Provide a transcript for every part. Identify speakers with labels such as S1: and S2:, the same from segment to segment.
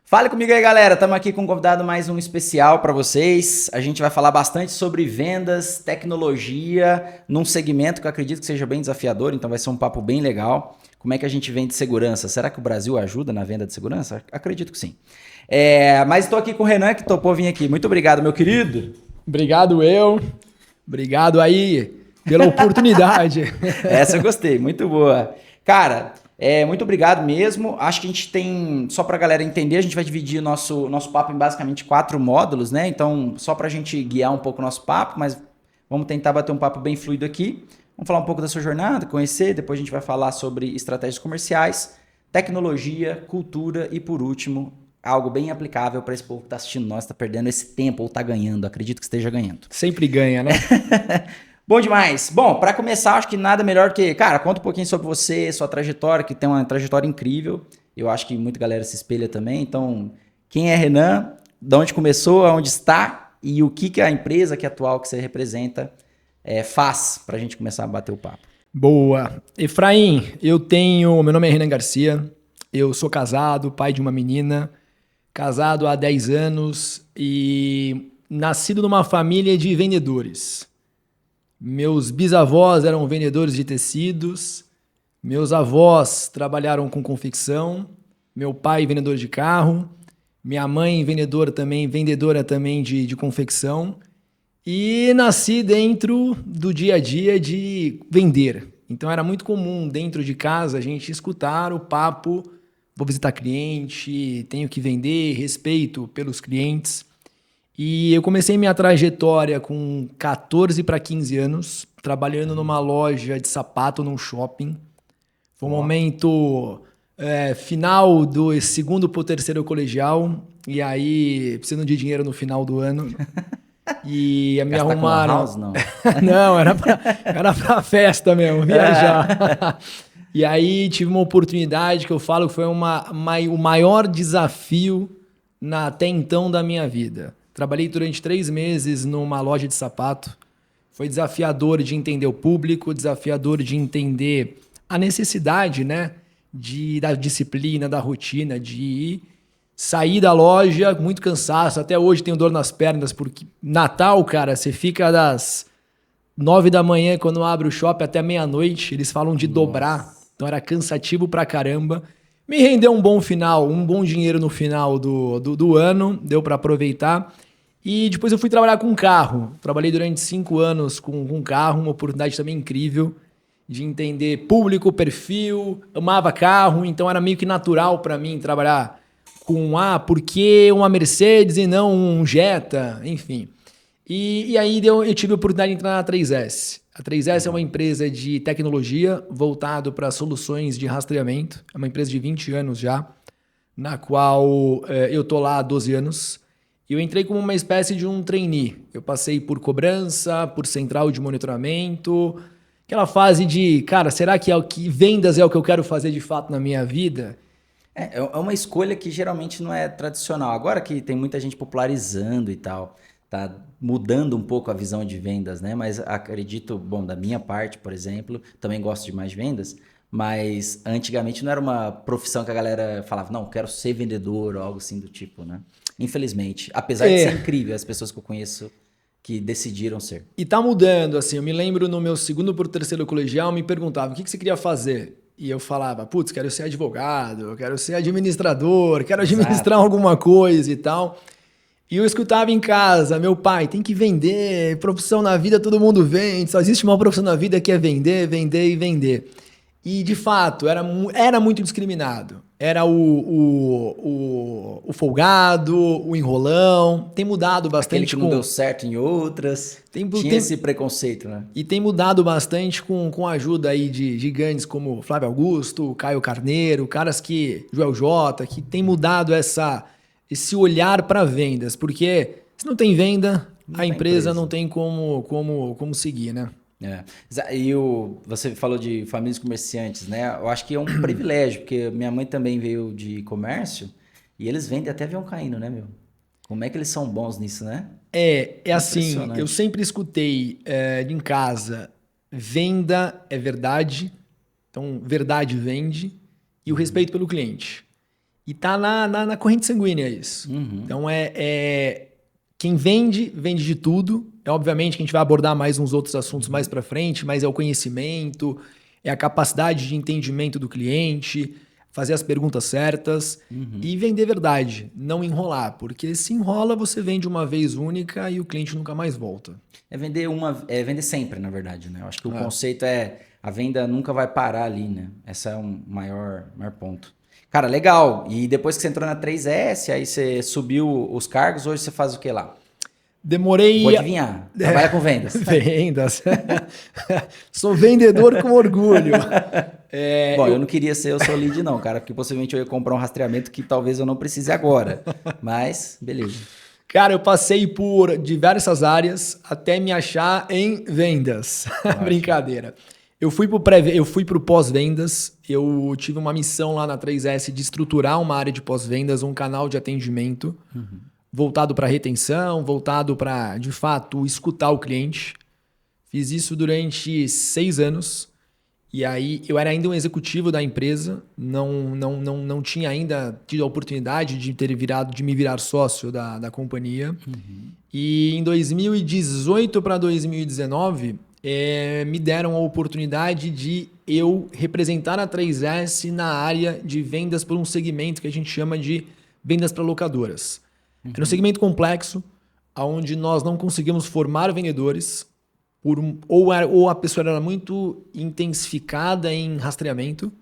S1: Fale comigo aí, galera. Estamos aqui com um convidado mais um especial para vocês. A gente vai falar bastante sobre vendas, tecnologia, num segmento que eu acredito que seja bem desafiador, então vai ser um papo bem legal. Como é que a gente vende segurança? Será que o Brasil ajuda na venda de segurança? Acredito que sim. Mas estou aqui com o Renan, que topou vir aqui. Muito obrigado, meu querido.
S2: Obrigado eu. Obrigado aí pela oportunidade.
S1: Essa eu gostei, muito boa. Cara, muito obrigado mesmo. Acho que a gente tem, só para a galera entender, a gente vai dividir o nosso papo em basicamente 4 módulos, né? Então, só para a gente guiar um pouco o nosso papo, mas vamos tentar bater um papo bem fluido aqui. Vamos falar um pouco da sua jornada, conhecer, depois a gente vai falar sobre estratégias comerciais, tecnologia, cultura e, por último, algo bem aplicável para esse povo que está assistindo nós, está perdendo esse tempo ou está ganhando. Acredito que esteja ganhando.
S2: Sempre ganha, né?
S1: Bom demais. Bom, para começar, acho que nada melhor que, cara, conta um pouquinho sobre você, sua trajetória, que tem uma trajetória incrível. Eu acho que muita galera se espelha também. Então, quem é Renan? De onde começou? Aonde está? E o que a empresa atual que você representa faz para a gente começar a bater o papo?
S2: Boa. Efraim, meu nome é Renan Garcia, eu sou casado, pai de uma menina, casado há 10 anos e nascido numa família de vendedores. Meus bisavós eram vendedores de tecidos, meus avós trabalharam com confecção, meu pai vendedor de carro, minha mãe vendedora também de confecção, e nasci dentro do dia a dia de vender. Então era muito comum dentro de casa a gente escutar o papo, vou visitar cliente, tenho que vender, respeito pelos clientes. E eu comecei minha trajetória com 14 para 15 anos, trabalhando numa loja de sapato num shopping. Foi um momento final do segundo para o terceiro colegial, e aí precisando de dinheiro no final do ano. E me
S1: Gastar com lan
S2: arrumaram.
S1: house, não?
S2: Não, era pra festa mesmo, viajar. E aí tive uma oportunidade que eu falo que foi o maior desafio até então da minha vida. Trabalhei durante 3 meses numa loja de sapato. Foi desafiador de entender o público, desafiador de entender a necessidade, né, da disciplina, da rotina, de ir. Saí da loja, muito cansaço, até hoje tenho dor nas pernas, porque Natal, cara, você fica das 9 da manhã, quando abre o shopping, até meia-noite, eles falam de dobrar, então era cansativo pra caramba. Me rendeu um bom final, um bom dinheiro no final do ano, deu pra aproveitar. E depois eu fui trabalhar com carro, trabalhei durante 5 anos com carro, uma oportunidade também incrível de entender público, perfil, amava carro, então era meio que natural pra mim trabalhar por que uma Mercedes e não um Jetta, enfim. E aí eu tive a oportunidade de entrar na 3S. A 3S é uma empresa de tecnologia voltado para soluções de rastreamento. É uma empresa de 20 anos já, na qual eu tô lá há 12 anos. E eu entrei como uma espécie de um trainee. Eu passei por cobrança, por central de monitoramento, aquela fase de, cara, será que vendas é o que eu quero fazer de fato na minha vida?
S1: É uma escolha que geralmente não é tradicional. Agora que tem muita gente popularizando e tal, tá mudando um pouco a visão de vendas, né? Mas acredito, bom, da minha parte, por exemplo, também gosto de mais vendas, mas antigamente não era uma profissão que a galera falava, não, quero ser vendedor ou algo assim do tipo, né? Infelizmente. Apesar de ser incrível as pessoas que eu conheço que decidiram ser.
S2: E tá mudando, assim, eu me lembro no meu segundo pro terceiro colegial, me perguntavam o que você queria fazer? E eu falava, putz, quero ser advogado, quero ser administrador, quero administrar alguma coisa e tal. E eu escutava em casa, meu pai, tem que vender, profissão na vida todo mundo vende, só existe uma profissão na vida que é vender, vender e vender. E, de fato, era muito discriminado. Era o folgado, o enrolão. Tem mudado bastante.
S1: Aquele que não deu certo em outras. Tinha esse preconceito, né?
S2: E tem mudado bastante com a ajuda aí de gigantes como Flávio Augusto, Caio Carneiro, Joel J, que tem mudado esse olhar para vendas. Porque se não tem venda, a empresa não tem como seguir, né?
S1: E você falou de famílias comerciantes, né? Eu acho que é um privilégio, porque minha mãe também veio de comércio e eles vendem até avião caindo, né, meu? Como é que eles são bons nisso, né?
S2: É assim, eu sempre escutei em casa, venda é verdade, então verdade vende, e o respeito pelo cliente. E tá na corrente sanguínea isso.
S1: Uhum.
S2: Então, quem vende de tudo. Obviamente que a gente vai abordar mais uns outros assuntos mais para frente, mas é o conhecimento, é a capacidade de entendimento do cliente, fazer as perguntas certas e vender verdade, não enrolar. Porque se enrola, você vende uma vez única e o cliente nunca mais volta.
S1: Vender sempre, na verdade, né? Eu acho que o conceito a venda nunca vai parar ali, né? Esse é o maior ponto. Cara, legal. E depois que você entrou na 3S, aí você subiu os cargos, hoje você faz o que lá?
S2: Demorei...
S1: Vou adivinhar. Trabalha com vendas.
S2: Vendas. Sou vendedor com orgulho.
S1: Bom, eu não queria ser o seu lead não, cara, porque possivelmente eu ia comprar um rastreamento que talvez eu não precise agora. Mas, beleza.
S2: Cara, eu passei por diversas áreas até me achar em vendas. Brincadeira. Eu fui pro pós-vendas, eu tive uma missão lá na 3S de estruturar uma área de pós-vendas, um canal de atendimento, voltado para retenção, voltado para, de fato, escutar o cliente. Fiz isso durante 6 anos. E aí eu era ainda um executivo da empresa, não tinha ainda tido a oportunidade de me virar sócio da companhia. E em 2018 para 2019, me deram a oportunidade de eu representar a 3S na área de vendas por um segmento que a gente chama de vendas para locadoras. Era um segmento complexo, onde nós não conseguimos formar vendedores, ou a pessoa era muito intensificada em rastreamento,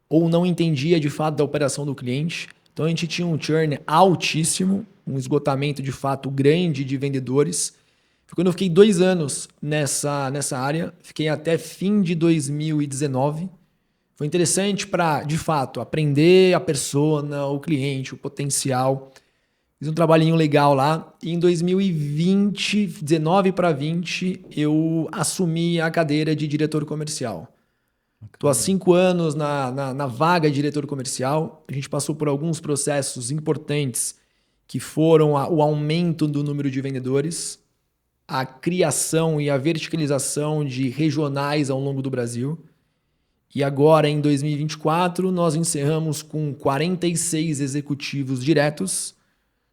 S2: ou não entendia de fato da operação do cliente. Então a gente tinha um churn altíssimo, um esgotamento de fato grande de vendedores. Quando eu fiquei 2 anos nessa área, fiquei até fim de 2019. Foi interessante para, de fato, aprender a persona, o cliente, o potencial. Fiz um trabalhinho legal lá. E em 2020, 19 para 20, eu assumi a cadeira de diretor comercial. Estou há 5 anos na vaga de diretor comercial. A gente passou por alguns processos importantes que foram o aumento do número de vendedores, a criação e a verticalização de regionais ao longo do Brasil. E agora, em 2024, nós encerramos com 46 executivos diretos.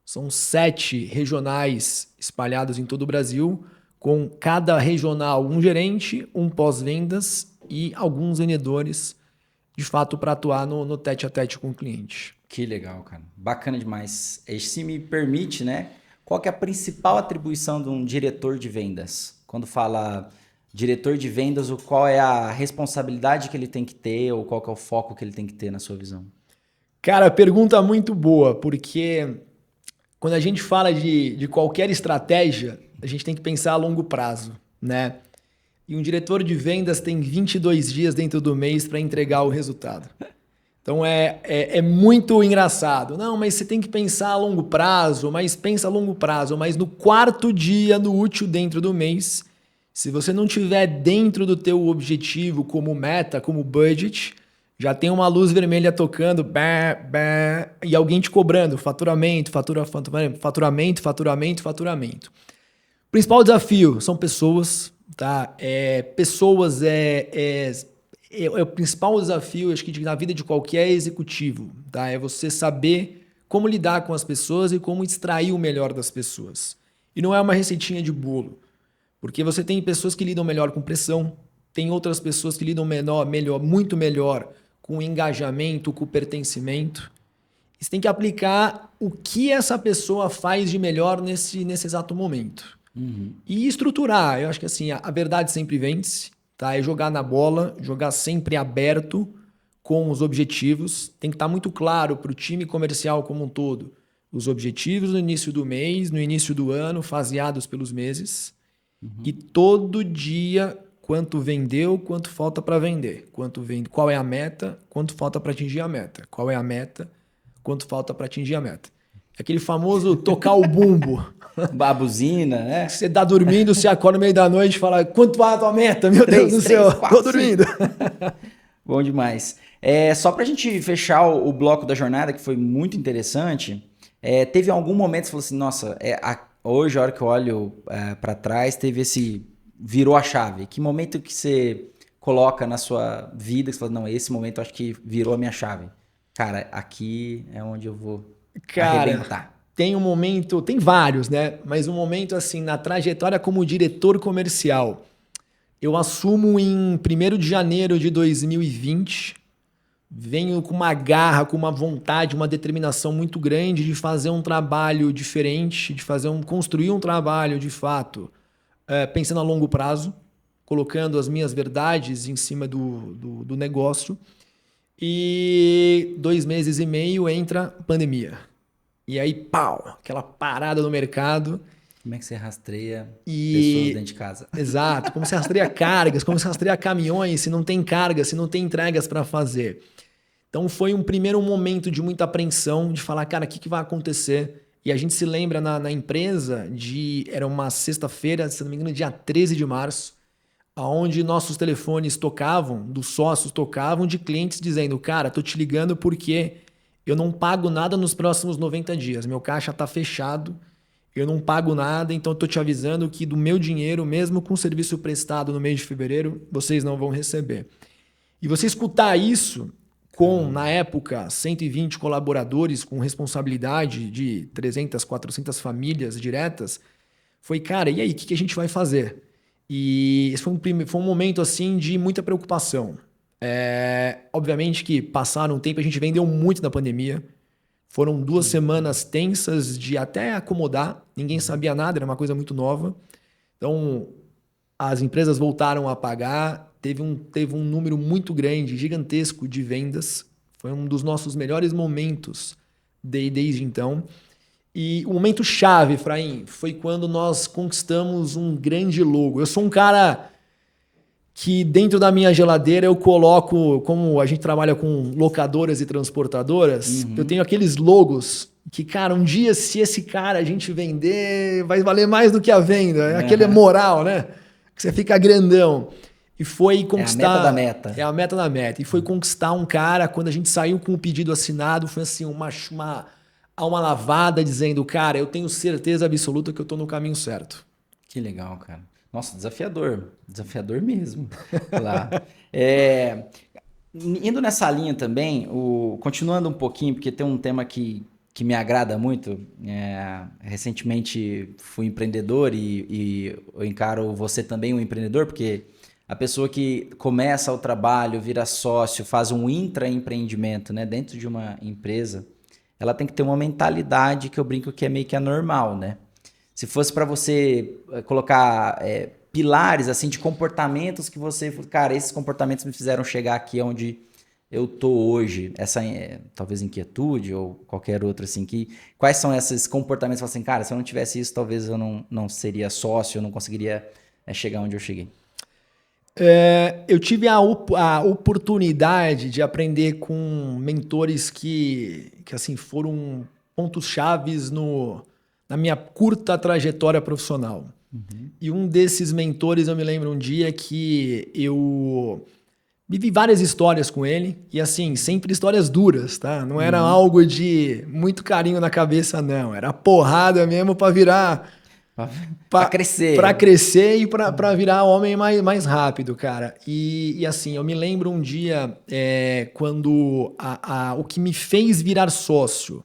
S2: São 7 regionais espalhados em todo o Brasil, com cada regional um gerente, um pós-vendas e alguns vendedores, de fato, para atuar no tete-a-tete com o cliente.
S1: Que legal, cara. Bacana demais. Se me permite, né? Qual que é a principal atribuição de um diretor de vendas? Quando fala diretor de vendas, qual é a responsabilidade que ele tem que ter ou qual que é o foco que ele tem que ter na sua visão?
S2: Cara, pergunta muito boa, porque quando a gente fala de qualquer estratégia, a gente tem que pensar a longo prazo, né? E um diretor de vendas tem 22 dias dentro do mês para entregar o resultado. Então é muito engraçado. Não, mas você tem que pensar a longo prazo, mas pensa a longo prazo. Mas no 4º dia no útil dentro do mês, se você não tiver dentro do teu objetivo como meta, como budget, já tem uma luz vermelha tocando, e alguém te cobrando faturamento. O principal desafio são pessoas, tá? Pessoas é o principal desafio, acho que na vida de qualquer executivo, tá? É você saber como lidar com as pessoas e como extrair o melhor das pessoas. E não é uma receitinha de bolo, porque você tem pessoas que lidam melhor com pressão, tem outras pessoas que lidam muito melhor com engajamento, com pertencimento. E você tem que aplicar o que essa pessoa faz de melhor nesse exato momento. E estruturar. Eu acho que assim, a verdade sempre vence. Tá? É jogar na bola, jogar sempre aberto com os objetivos. Tem que estar muito claro para o time comercial como um todo. Os objetivos no início do mês, no início do ano, faseados pelos meses. E todo dia, quanto vendeu, quanto falta para vender. Qual é a meta, quanto falta para atingir a meta. Qual é a meta, quanto falta para atingir a meta. Aquele famoso tocar o bumbo.
S1: A buzina, né?
S2: Você tá dormindo, você acorda no meio da noite e fala, quanto vai a tua meta? Meu Deus do céu, tô dormindo.
S1: Bom demais. Só pra gente fechar o bloco da jornada, que foi muito interessante, teve algum momento que você falou assim, nossa, hoje, a hora que eu olho pra trás, virou a chave. Que momento que você coloca na sua vida que você fala, não, esse momento eu acho que virou a minha chave? Cara, aqui é onde eu vou
S2: Cara,
S1: arrebentar.
S2: tem um momento, tem vários, né? Mas um momento assim, na trajetória como diretor comercial. Eu assumo em 1º de janeiro de 2020. Venho com uma garra, com uma vontade, uma determinação muito grande de fazer um trabalho diferente, construir um trabalho de fato, pensando a longo prazo, colocando as minhas verdades em cima do negócio. E 2 meses e meio entra pandemia. E aí, pau, aquela parada no mercado.
S1: Como é que você rastreia pessoas dentro
S2: E
S1: de casa?
S2: exato, como se rastreia cargas, como se rastreia caminhões, se não tem cargas, se não tem entregas para fazer. Então foi um primeiro momento de muita apreensão, de falar, cara, o que vai acontecer? E a gente se lembra na empresa era uma sexta-feira, se não me engano, dia 13 de março, onde nossos telefones tocavam, dos sócios tocavam, de clientes dizendo, cara, tô te ligando porque eu não pago nada nos próximos 90 dias, meu caixa tá fechado, eu não pago nada, então eu tô te avisando que do meu dinheiro, mesmo com o serviço prestado no mês de fevereiro, vocês não vão receber. E você escutar isso com, na época, 120 colaboradores com responsabilidade de 300, 400 famílias diretas, foi, cara, e aí, o que a gente vai fazer? E esse foi um momento, assim, de muita preocupação. Obviamente que passaram um tempo, a gente vendeu muito na pandemia. Foram 2 semanas tensas de até acomodar. Ninguém sabia nada, era uma coisa muito nova. Então, as empresas voltaram a pagar. Teve um número muito grande, gigantesco de vendas. Foi um dos nossos melhores momentos desde então. E o momento chave, Efraim, foi quando nós conquistamos um grande logo. Eu sou um cara que dentro da minha geladeira eu coloco, como a gente trabalha com locadoras e transportadoras, eu tenho aqueles logos que, cara, um dia se esse cara a gente vender, vai valer mais do que a venda. É aquele moral, né? Que você fica grandão. E foi conquistar...
S1: É a meta da meta.
S2: É a meta da meta. E foi conquistar um cara, quando a gente saiu com o pedido assinado, foi assim, uma alma lavada dizendo, cara, eu tenho certeza absoluta que eu tô no caminho certo.
S1: Que legal, cara. Nossa, desafiador. Desafiador mesmo. Lá. Indo nessa linha também, continuando um pouquinho, porque tem um tema que me agrada muito. Recentemente fui empreendedor e eu encaro você também um empreendedor, porque a pessoa que começa o trabalho, vira sócio, faz um intraempreendimento, né, dentro de uma empresa, ela tem que ter uma mentalidade que eu brinco que é meio que anormal, né? Se fosse para você colocar pilares assim de comportamentos que você... Cara, esses comportamentos me fizeram chegar aqui onde eu tô hoje. Essa talvez inquietude ou qualquer outra assim. Quais são esses comportamentos? Assim, cara, se eu não tivesse isso, talvez eu não seria sócio, eu não conseguiria chegar onde eu cheguei.
S2: Eu tive a oportunidade de aprender com mentores que assim, foram pontos chaves na minha curta trajetória profissional. E um desses mentores, eu me lembro um dia que eu vivi várias histórias com ele, e assim, sempre histórias duras, tá? Não era algo de muito carinho na cabeça, não. Era porrada mesmo para virar...
S1: Para crescer.
S2: Para crescer e para virar homem mais rápido, cara. E assim, eu me lembro um dia quando o que me fez virar sócio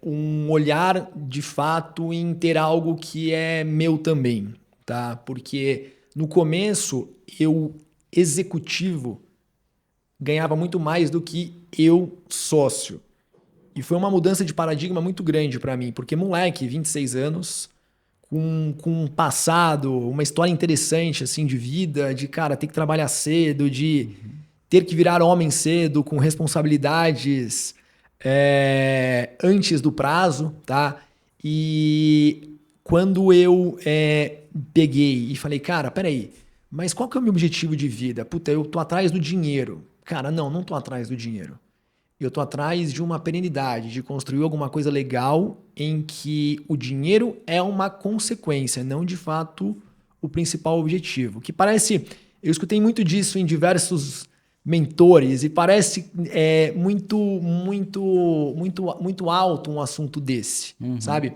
S2: um olhar de fato em ter algo que é meu também, tá? Porque no começo eu, executivo, ganhava muito mais do que eu, sócio. E foi uma mudança de paradigma muito grande para mim, porque moleque, 26 anos, com um passado, uma história interessante assim de vida, de cara, ter que trabalhar cedo, de ter que virar homem cedo, com responsabilidades antes do prazo, tá? E quando eu peguei e falei, cara, peraí, mas qual que é o meu objetivo de vida? Puta, eu tô atrás do dinheiro. Cara, não tô atrás do dinheiro. Eu tô atrás de uma perenidade, de construir alguma coisa legal em que o dinheiro é uma consequência, não de fato o principal objetivo. Que parece, eu escutei muito disso em diversos mentores e parece muito alto um assunto desse, sabe?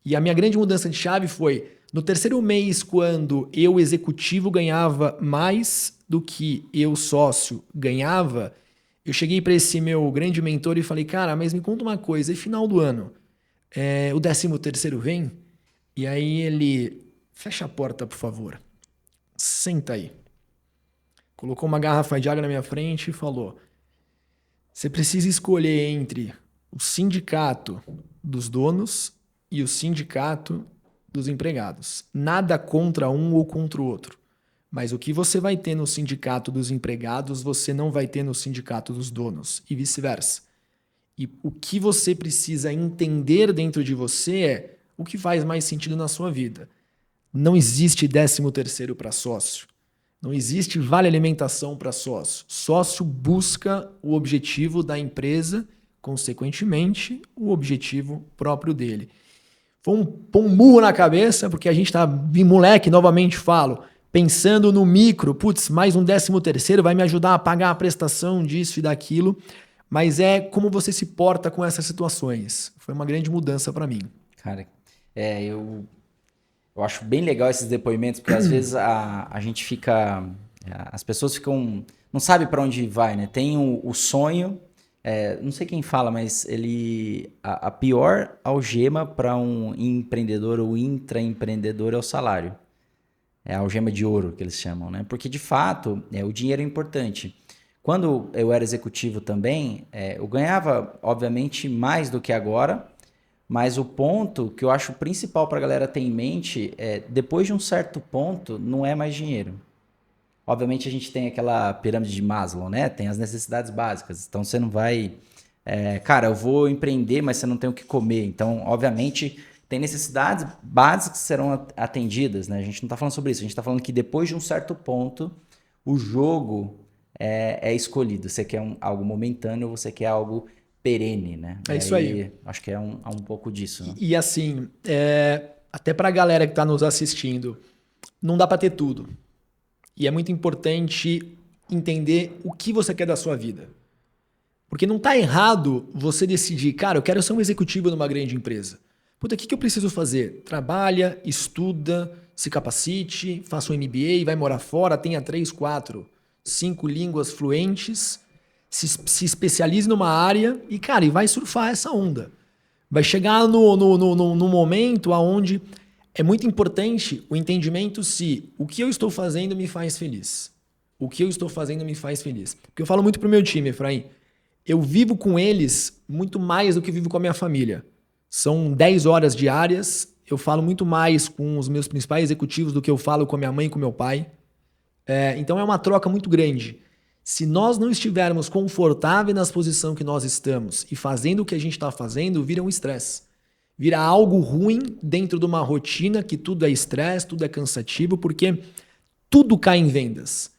S2: E a minha grande mudança de chave foi no terceiro mês, quando eu executivo ganhava mais do que eu sócio ganhava. Eu cheguei para esse meu grande mentor e falei, cara, mas me conta uma coisa, e final do ano, o 13º vem? E aí ele, fecha a porta, por favor. Senta aí. Colocou uma garrafa de água na minha frente e falou, você precisa escolher entre o sindicato dos donos e o sindicato dos empregados. Nada contra um ou contra o outro. Mas o que você vai ter no sindicato dos empregados, você não vai ter no sindicato dos donos, e vice-versa. E o que você precisa entender dentro de você é o que faz mais sentido na sua vida. Não existe 13º para sócio. Não existe vale alimentação para sócio. Sócio busca o objetivo da empresa, consequentemente, o objetivo próprio dele. Foi um murro na cabeça, porque a gente tá, moleque, novamente falo, pensando no micro, putz, mais um 13º vai me ajudar a pagar a prestação disso e daquilo, mas é como você se porta com essas situações. Foi uma grande mudança para mim.
S1: Cara, eu acho bem legal esses depoimentos, porque às vezes a gente fica, as pessoas ficam, não sabe para onde vai, né? Tem o sonho, não sei quem fala, mas a pior algema para um empreendedor ou intraempreendedor é o salário. É a algema de ouro que eles chamam, né? Porque de fato, o dinheiro é importante. Quando eu era executivo também, eu ganhava, obviamente, mais do que agora, mas o ponto que eu acho principal para a galera ter em mente é, depois de um certo ponto, não é mais dinheiro. Obviamente a gente tem aquela pirâmide de Maslow, né? Tem as necessidades básicas. Então você não vai... cara, eu vou empreender, mas você não tem o que comer. Então, obviamente, tem necessidades básicas que serão atendidas, né? A gente não está falando sobre isso. A gente está falando que depois de um certo ponto, o jogo é escolhido. Você quer algo momentâneo ou você quer algo perene, né?
S2: É isso aí.
S1: Acho que é um pouco disso. Né?
S2: E assim, até para a galera que está nos assistindo, não dá para ter tudo. E é muito importante entender o que você quer da sua vida. Porque não está errado você decidir, cara, eu quero ser um executivo numa grande empresa. Puta, o que eu preciso fazer? Trabalha, estuda, se capacite, faça um MBA, vai morar fora, tenha 3, 4, 5 línguas fluentes, se especialize numa área e, cara, e vai surfar essa onda. Vai chegar no momento onde é muito importante o entendimento se o que eu estou fazendo me faz feliz. O que eu estou fazendo me faz feliz. Porque eu falo muito pro meu time, Efraim, eu vivo com eles muito mais do que vivo com a minha família. São 10 horas diárias, eu falo muito mais com os meus principais executivos do que eu falo com a minha mãe e com meu pai. Então é uma troca muito grande. Se nós não estivermos confortáveis na posição que nós estamos e fazendo o que a gente está fazendo, vira um estresse. Vira algo ruim dentro de uma rotina que tudo é estresse, tudo é cansativo, porque tudo cai em vendas.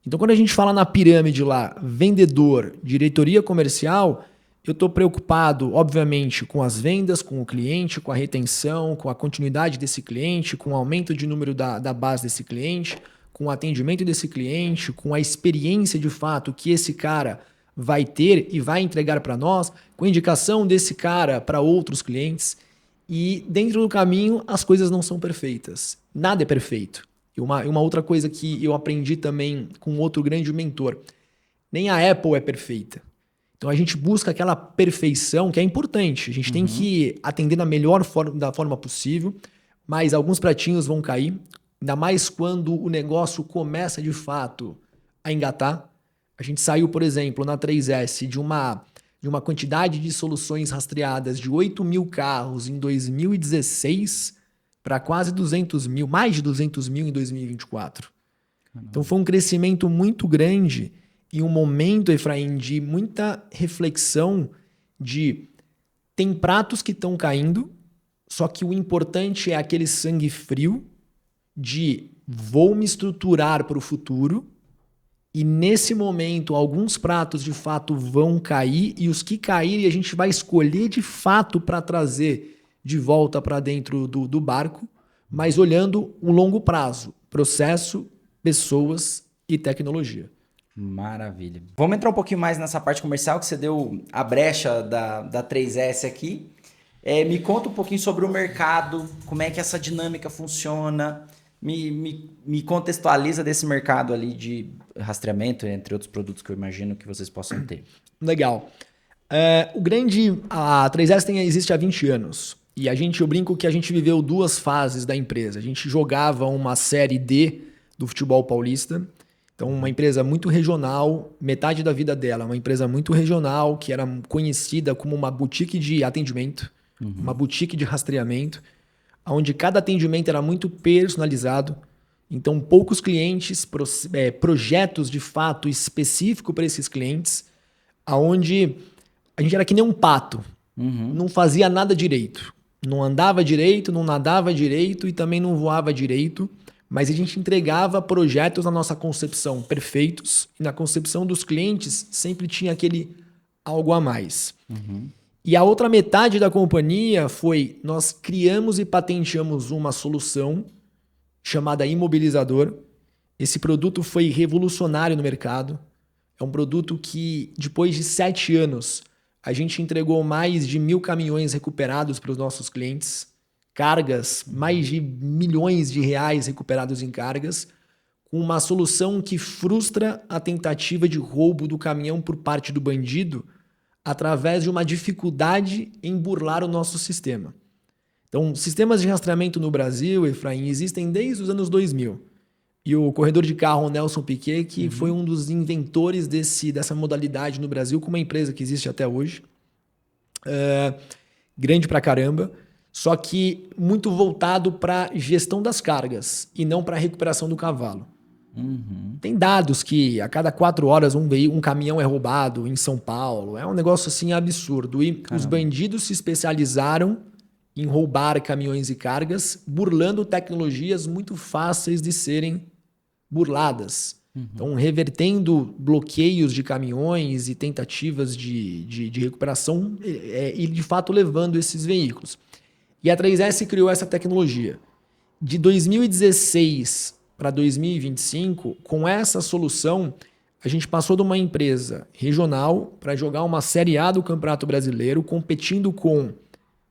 S2: Então quando a gente fala na pirâmide lá, vendedor, diretoria comercial, eu estou preocupado, obviamente, com as vendas, com o cliente, com a retenção, com a continuidade desse cliente, com o aumento de número da base desse cliente, com o atendimento desse cliente, com a experiência de fato que esse cara vai ter e vai entregar para nós, com a indicação desse cara para outros clientes. E dentro do caminho, as coisas não são perfeitas. Nada é perfeito. E uma outra coisa que eu aprendi também com outro grande mentor, nem a Apple é perfeita. Então a gente busca aquela perfeição que é importante. A gente tem que atender da forma possível, mas alguns pratinhos vão cair. Ainda mais quando o negócio começa de fato a engatar. A gente saiu, por exemplo, na 3S de uma quantidade de soluções rastreadas de 8 mil carros em 2016 para quase 200 mil, mais de 200 mil em 2024. Caramba. Então foi um crescimento muito grande e um momento, Efraim, de muita reflexão de tem pratos que estão caindo, só que o importante é aquele sangue frio de vou me estruturar para o futuro e nesse momento alguns pratos de fato vão cair e os que caírem a gente vai escolher de fato para trazer de volta para dentro do barco, mas olhando o longo prazo, processo, pessoas e tecnologia.
S1: Maravilha. Vamos entrar um pouquinho mais nessa parte comercial que você deu a brecha da 3S aqui. Me conta um pouquinho sobre o mercado, como é que essa dinâmica funciona. Me contextualiza desse mercado ali de rastreamento, entre outros produtos que eu imagino que vocês possam ter.
S2: Legal. A 3S existe há 20 anos. E eu brinco que a gente viveu duas fases da empresa. A gente jogava uma série D do futebol paulista. Então, uma empresa muito regional, metade da vida dela, uma empresa muito regional, que era conhecida como uma boutique de atendimento, uma boutique de rastreamento, onde cada atendimento era muito personalizado. Então, poucos clientes, projetos de fato específico para esses clientes, onde a gente era que nem um pato, não fazia nada direito. Não andava direito, não nadava direito e também não voava direito, mas a gente entregava projetos na nossa concepção perfeitos e na concepção dos clientes sempre tinha aquele algo a mais. E a outra metade da companhia foi, nós criamos e patenteamos uma solução chamada Imobilizador. Esse produto foi revolucionário no mercado. É um produto que, depois de 7 anos, a gente entregou mais de 1.000 caminhões recuperados para os nossos clientes, cargas, mais de milhões de reais recuperados em cargas, com uma solução que frustra a tentativa de roubo do caminhão por parte do bandido através de uma dificuldade em burlar o nosso sistema. Então, sistemas de rastreamento no Brasil, Efraim, existem desde os anos 2000. E o corredor de carro Nelson Piquet, que foi um dos inventores dessa modalidade no Brasil, com uma empresa que existe até hoje. Grande pra caramba, só que muito voltado para gestão das cargas e não para recuperação do cavalo. Tem dados que a cada 4 horas um caminhão é roubado em São Paulo. É um negócio assim absurdo. E os bandidos se especializaram em roubar caminhões e cargas, burlando tecnologias muito fáceis de serem burladas. Então, revertendo bloqueios de caminhões e tentativas de recuperação e, de fato, levando esses veículos. E a 3S criou essa tecnologia. De 2016 para 2025, com essa solução, a gente passou de uma empresa regional para jogar uma Série A do Campeonato Brasileiro, competindo com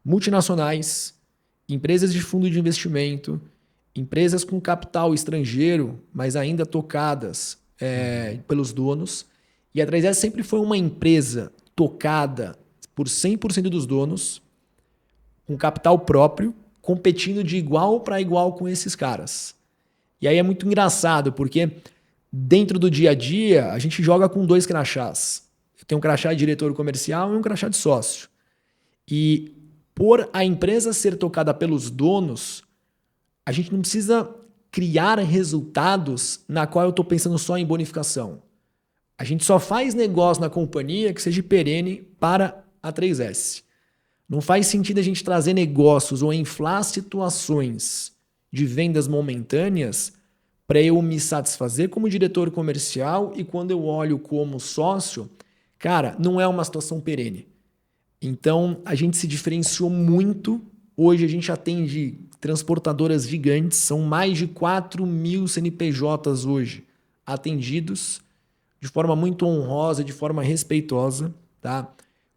S2: multinacionais, empresas de fundo de investimento, empresas com capital estrangeiro, mas ainda tocadas pelos donos. E a 3S sempre foi uma empresa tocada por 100% dos donos, com capital próprio, competindo de igual para igual com esses caras. E aí é muito engraçado, porque dentro do dia a dia, a gente joga com 2 crachás. Eu tenho um crachá de diretor comercial e um crachá de sócio. E por a empresa ser tocada pelos donos, a gente não precisa criar resultados na qual eu estou pensando só em bonificação. A gente só faz negócio na companhia que seja perene para a 3S. Não faz sentido a gente trazer negócios ou inflar situações de vendas momentâneas para eu me satisfazer como diretor comercial e quando eu olho como sócio, cara, não é uma situação perene. Então, a gente se diferenciou muito. Hoje a gente atende transportadoras gigantes, são mais de 4.000 CNPJs hoje atendidos de forma muito honrosa, de forma respeitosa, tá?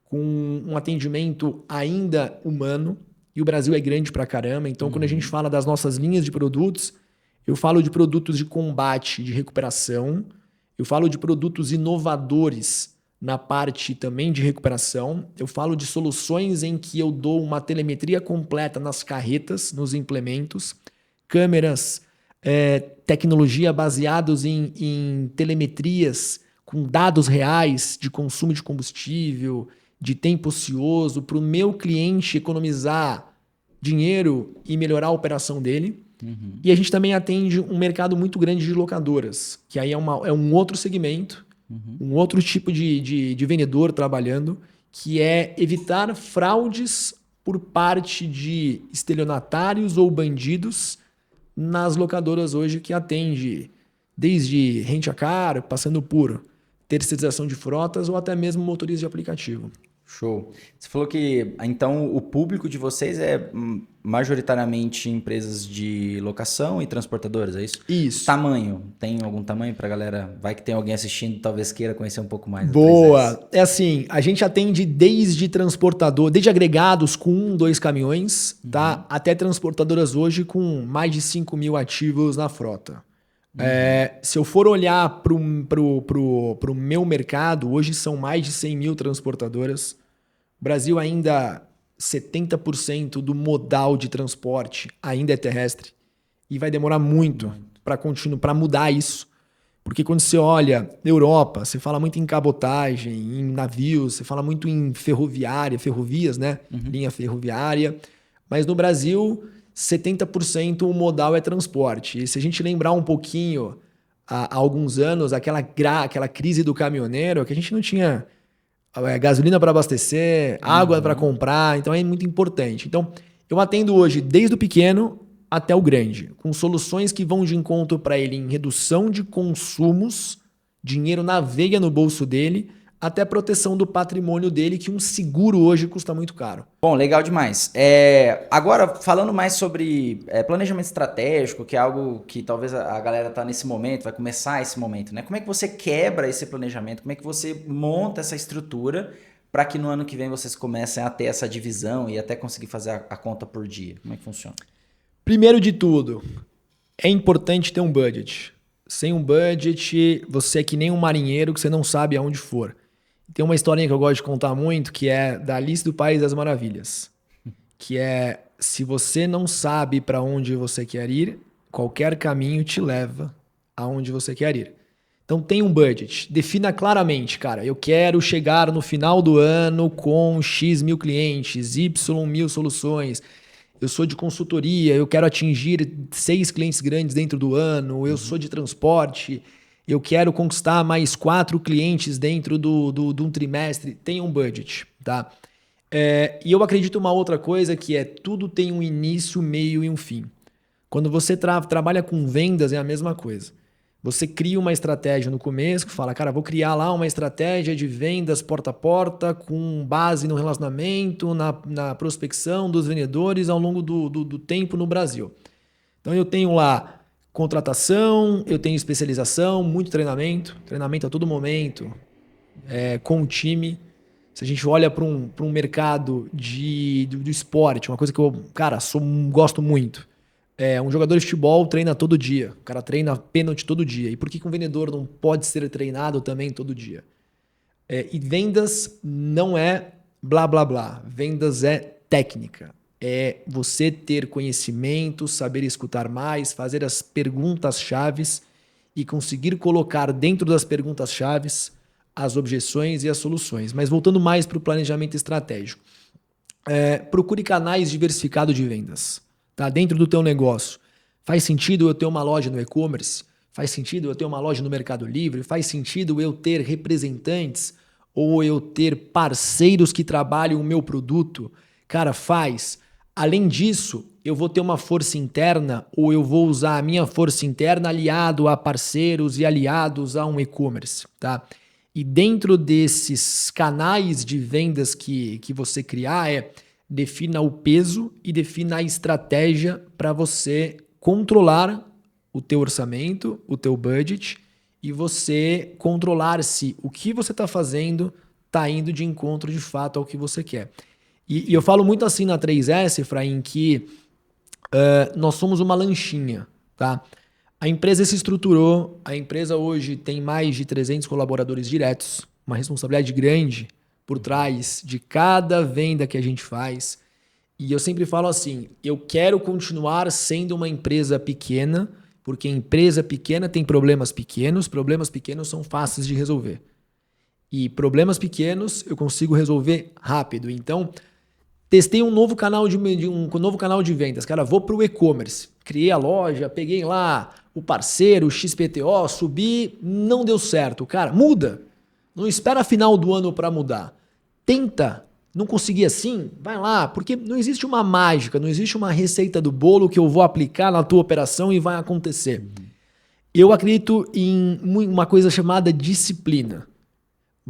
S2: Com um atendimento ainda humano, e o Brasil é grande pra caramba, então quando a gente fala das nossas linhas de produtos, eu falo de produtos de combate, de recuperação, eu falo de produtos inovadores na parte também de recuperação, eu falo de soluções em que eu dou uma telemetria completa nas carretas, nos implementos, câmeras, tecnologia baseados em telemetrias com dados reais de consumo de combustível, de tempo ocioso, para o meu cliente economizar dinheiro e melhorar a operação dele. E a gente também atende um mercado muito grande de locadoras, que aí é um outro segmento, um outro tipo de vendedor trabalhando, que é evitar fraudes por parte de estelionatários ou bandidos nas locadoras hoje, que atende desde rent-a-car, passando por terceirização de frotas ou até mesmo motoristas de aplicativo.
S1: Show. Você falou que, então, o público de vocês é majoritariamente empresas de locação e transportadoras, é isso?
S2: Isso.
S1: Tamanho. Tem algum tamanho pra galera? Vai que tem alguém assistindo, talvez queira conhecer um pouco mais.
S2: Boa. É assim, a gente atende desde transportador, desde agregados com 1, 2 caminhões, tá? Até transportadoras hoje com mais de 5 mil ativos na frota. Se eu for olhar pro meu mercado, hoje são mais de 100 mil transportadoras. Brasil ainda 70% do modal de transporte ainda é terrestre. E vai demorar muito para mudar isso. Porque quando você olha Europa, você fala muito em cabotagem, em navios, você fala muito em ferrovias, né? Linha ferroviária. Mas no Brasil, 70% o modal é transporte. E se a gente lembrar um pouquinho, há alguns anos, aquela crise do caminhoneiro, que a gente não tinha gasolina para abastecer, água para comprar, então é muito importante. Então, eu atendo hoje desde o pequeno até o grande, com soluções que vão de encontro para ele em redução de consumos, dinheiro na veia no bolso dele, até proteção do patrimônio dele, que um seguro hoje custa muito caro.
S1: Bom, legal demais. Agora, falando mais sobre planejamento estratégico, que é algo que talvez a galera tá nesse momento, vai começar esse momento, né? Como é que você quebra esse planejamento? Como é que você monta essa estrutura para que no ano que vem vocês comecem a ter essa divisão e até conseguir fazer a conta por dia? Como é que funciona?
S2: Primeiro de tudo, é importante ter um budget. Sem um budget, você é que nem um marinheiro que você não sabe aonde for. Tem uma historinha que eu gosto de contar muito, que é da Alice do País das Maravilhas. Que é, se você não sabe para onde você quer ir, qualquer caminho te leva aonde você quer ir. Então tem um budget. Defina claramente, cara, eu quero chegar no final do ano com X mil clientes, Y mil soluções. Eu sou de consultoria, eu quero atingir 6 clientes grandes dentro do ano, eu sou de transporte, eu quero conquistar mais 4 clientes dentro de um trimestre. Tem um budget, tá? E eu acredito uma outra coisa que é tudo tem um início, meio e um fim. Quando você trabalha com vendas é a mesma coisa. Você cria uma estratégia no começo que fala, cara, vou criar lá uma estratégia de vendas porta a porta com base no relacionamento, na prospecção dos vendedores ao longo do tempo no Brasil. Então eu tenho lá contratação, eu tenho especialização, muito treinamento a todo momento, com o time. Se a gente olha para um mercado do esporte, uma coisa que eu, cara, gosto muito. Um jogador de futebol treina todo dia. O cara treina pênalti todo dia. E por que um vendedor não pode ser treinado também todo dia? E vendas não é blá, blá, blá. Vendas é técnica. É você ter conhecimento, saber escutar mais, fazer as perguntas-chaves e conseguir colocar dentro das perguntas-chaves as objeções e as soluções. Mas voltando mais para o planejamento estratégico. Procure canais diversificados de vendas. Tá? Dentro do teu negócio. Faz sentido eu ter uma loja no e-commerce? Faz sentido eu ter uma loja no Mercado Livre? Faz sentido eu ter representantes ou eu ter parceiros que trabalhem o meu produto? Cara, faz. Além disso, eu vou ter uma força interna ou eu vou usar a minha força interna aliado a parceiros e aliados a um e-commerce, tá? E dentro desses canais de vendas que você criar, defina o peso e defina a estratégia para você controlar o teu orçamento, o teu budget e você controlar se o que você está fazendo está indo de encontro de fato ao que você quer. E eu falo muito assim na 3S, Efraim, que nós somos uma lanchinha, tá? A empresa se estruturou, a empresa hoje tem mais de 300 colaboradores diretos, uma responsabilidade grande por trás de cada venda que a gente faz. E eu sempre falo assim, eu quero continuar sendo uma empresa pequena, porque empresa pequena tem problemas pequenos são fáceis de resolver. E problemas pequenos eu consigo resolver rápido. Então, testei um novo canal de vendas. Cara, vou para o e-commerce. Criei a loja, peguei lá o parceiro, o XPTO, subi, não deu certo. Cara, muda. Não espera final do ano para mudar. Tenta. Não conseguir assim? Vai lá. Porque não existe uma mágica, não existe uma receita do bolo que eu vou aplicar na tua operação e vai acontecer. Eu acredito em uma coisa chamada disciplina.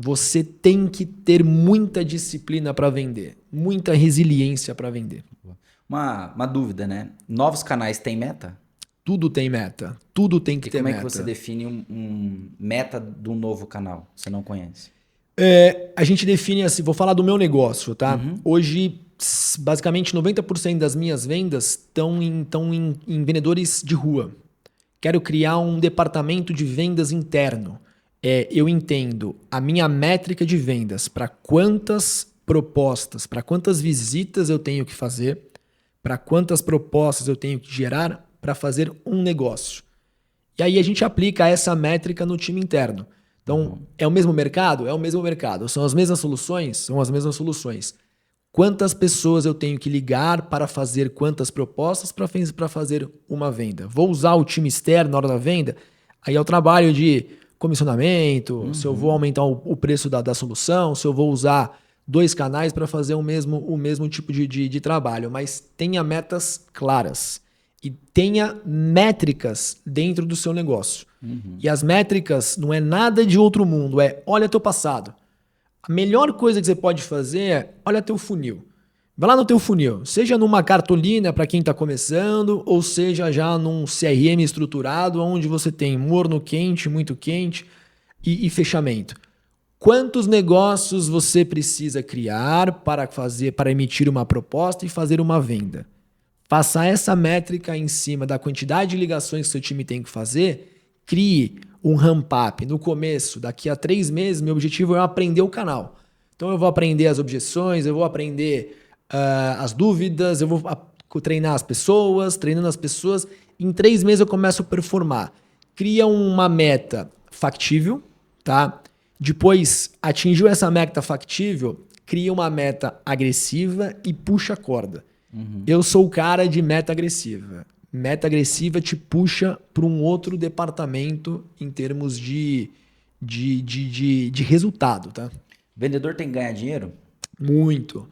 S2: você tem que ter muita disciplina para vender, muita resiliência para vender.
S1: Uma dúvida, né? Novos canais têm meta?
S2: Tudo tem meta, tudo tem que ter
S1: Como é
S2: meta.
S1: que você define um meta de um novo canal? Você não conhece?
S2: A gente define assim, vou falar do meu negócio, tá? Hoje, basicamente 90% das minhas vendas estão em vendedores de rua. Quero criar um departamento de vendas interno. Eu entendo a minha métrica de vendas, para quantas propostas, para quantas visitas eu tenho que fazer, para quantas propostas eu tenho que gerar para fazer um negócio. E aí a gente aplica essa métrica no time interno. Então, é o mesmo mercado? É o mesmo mercado. São as mesmas soluções? São as mesmas soluções. Quantas pessoas eu tenho que ligar para fazer quantas propostas para fazer uma venda? Vou usar o time externo na hora da venda? Aí é o trabalho de comissionamento, se eu vou aumentar o preço da solução, se eu vou usar 2 canais para fazer o mesmo tipo de trabalho. Mas tenha metas claras e tenha métricas dentro do seu negócio. E as métricas não é nada de outro mundo, olha teu passado. A melhor coisa que você pode fazer é olha teu funil. Vai lá no teu funil, seja numa cartolina para quem está começando, ou seja já num CRM estruturado, onde você tem morno quente, muito quente e fechamento. Quantos negócios você precisa criar para emitir uma proposta e fazer uma venda? Faça essa métrica em cima da quantidade de ligações que seu time tem que fazer, crie um ramp-up. No começo, daqui a 3 meses, meu objetivo é aprender o canal. Então eu vou aprender as objeções, eu vou aprender as dúvidas, eu vou treinar as pessoas, treinando as pessoas. Em 3 meses eu começo a performar. Cria uma meta factível, tá? Depois, atingiu essa meta factível, cria uma meta agressiva e puxa a corda. Eu sou o cara de meta agressiva. Meta agressiva te puxa para um outro departamento em termos de resultado, tá?
S1: Vendedor tem que ganhar dinheiro?
S2: Muito.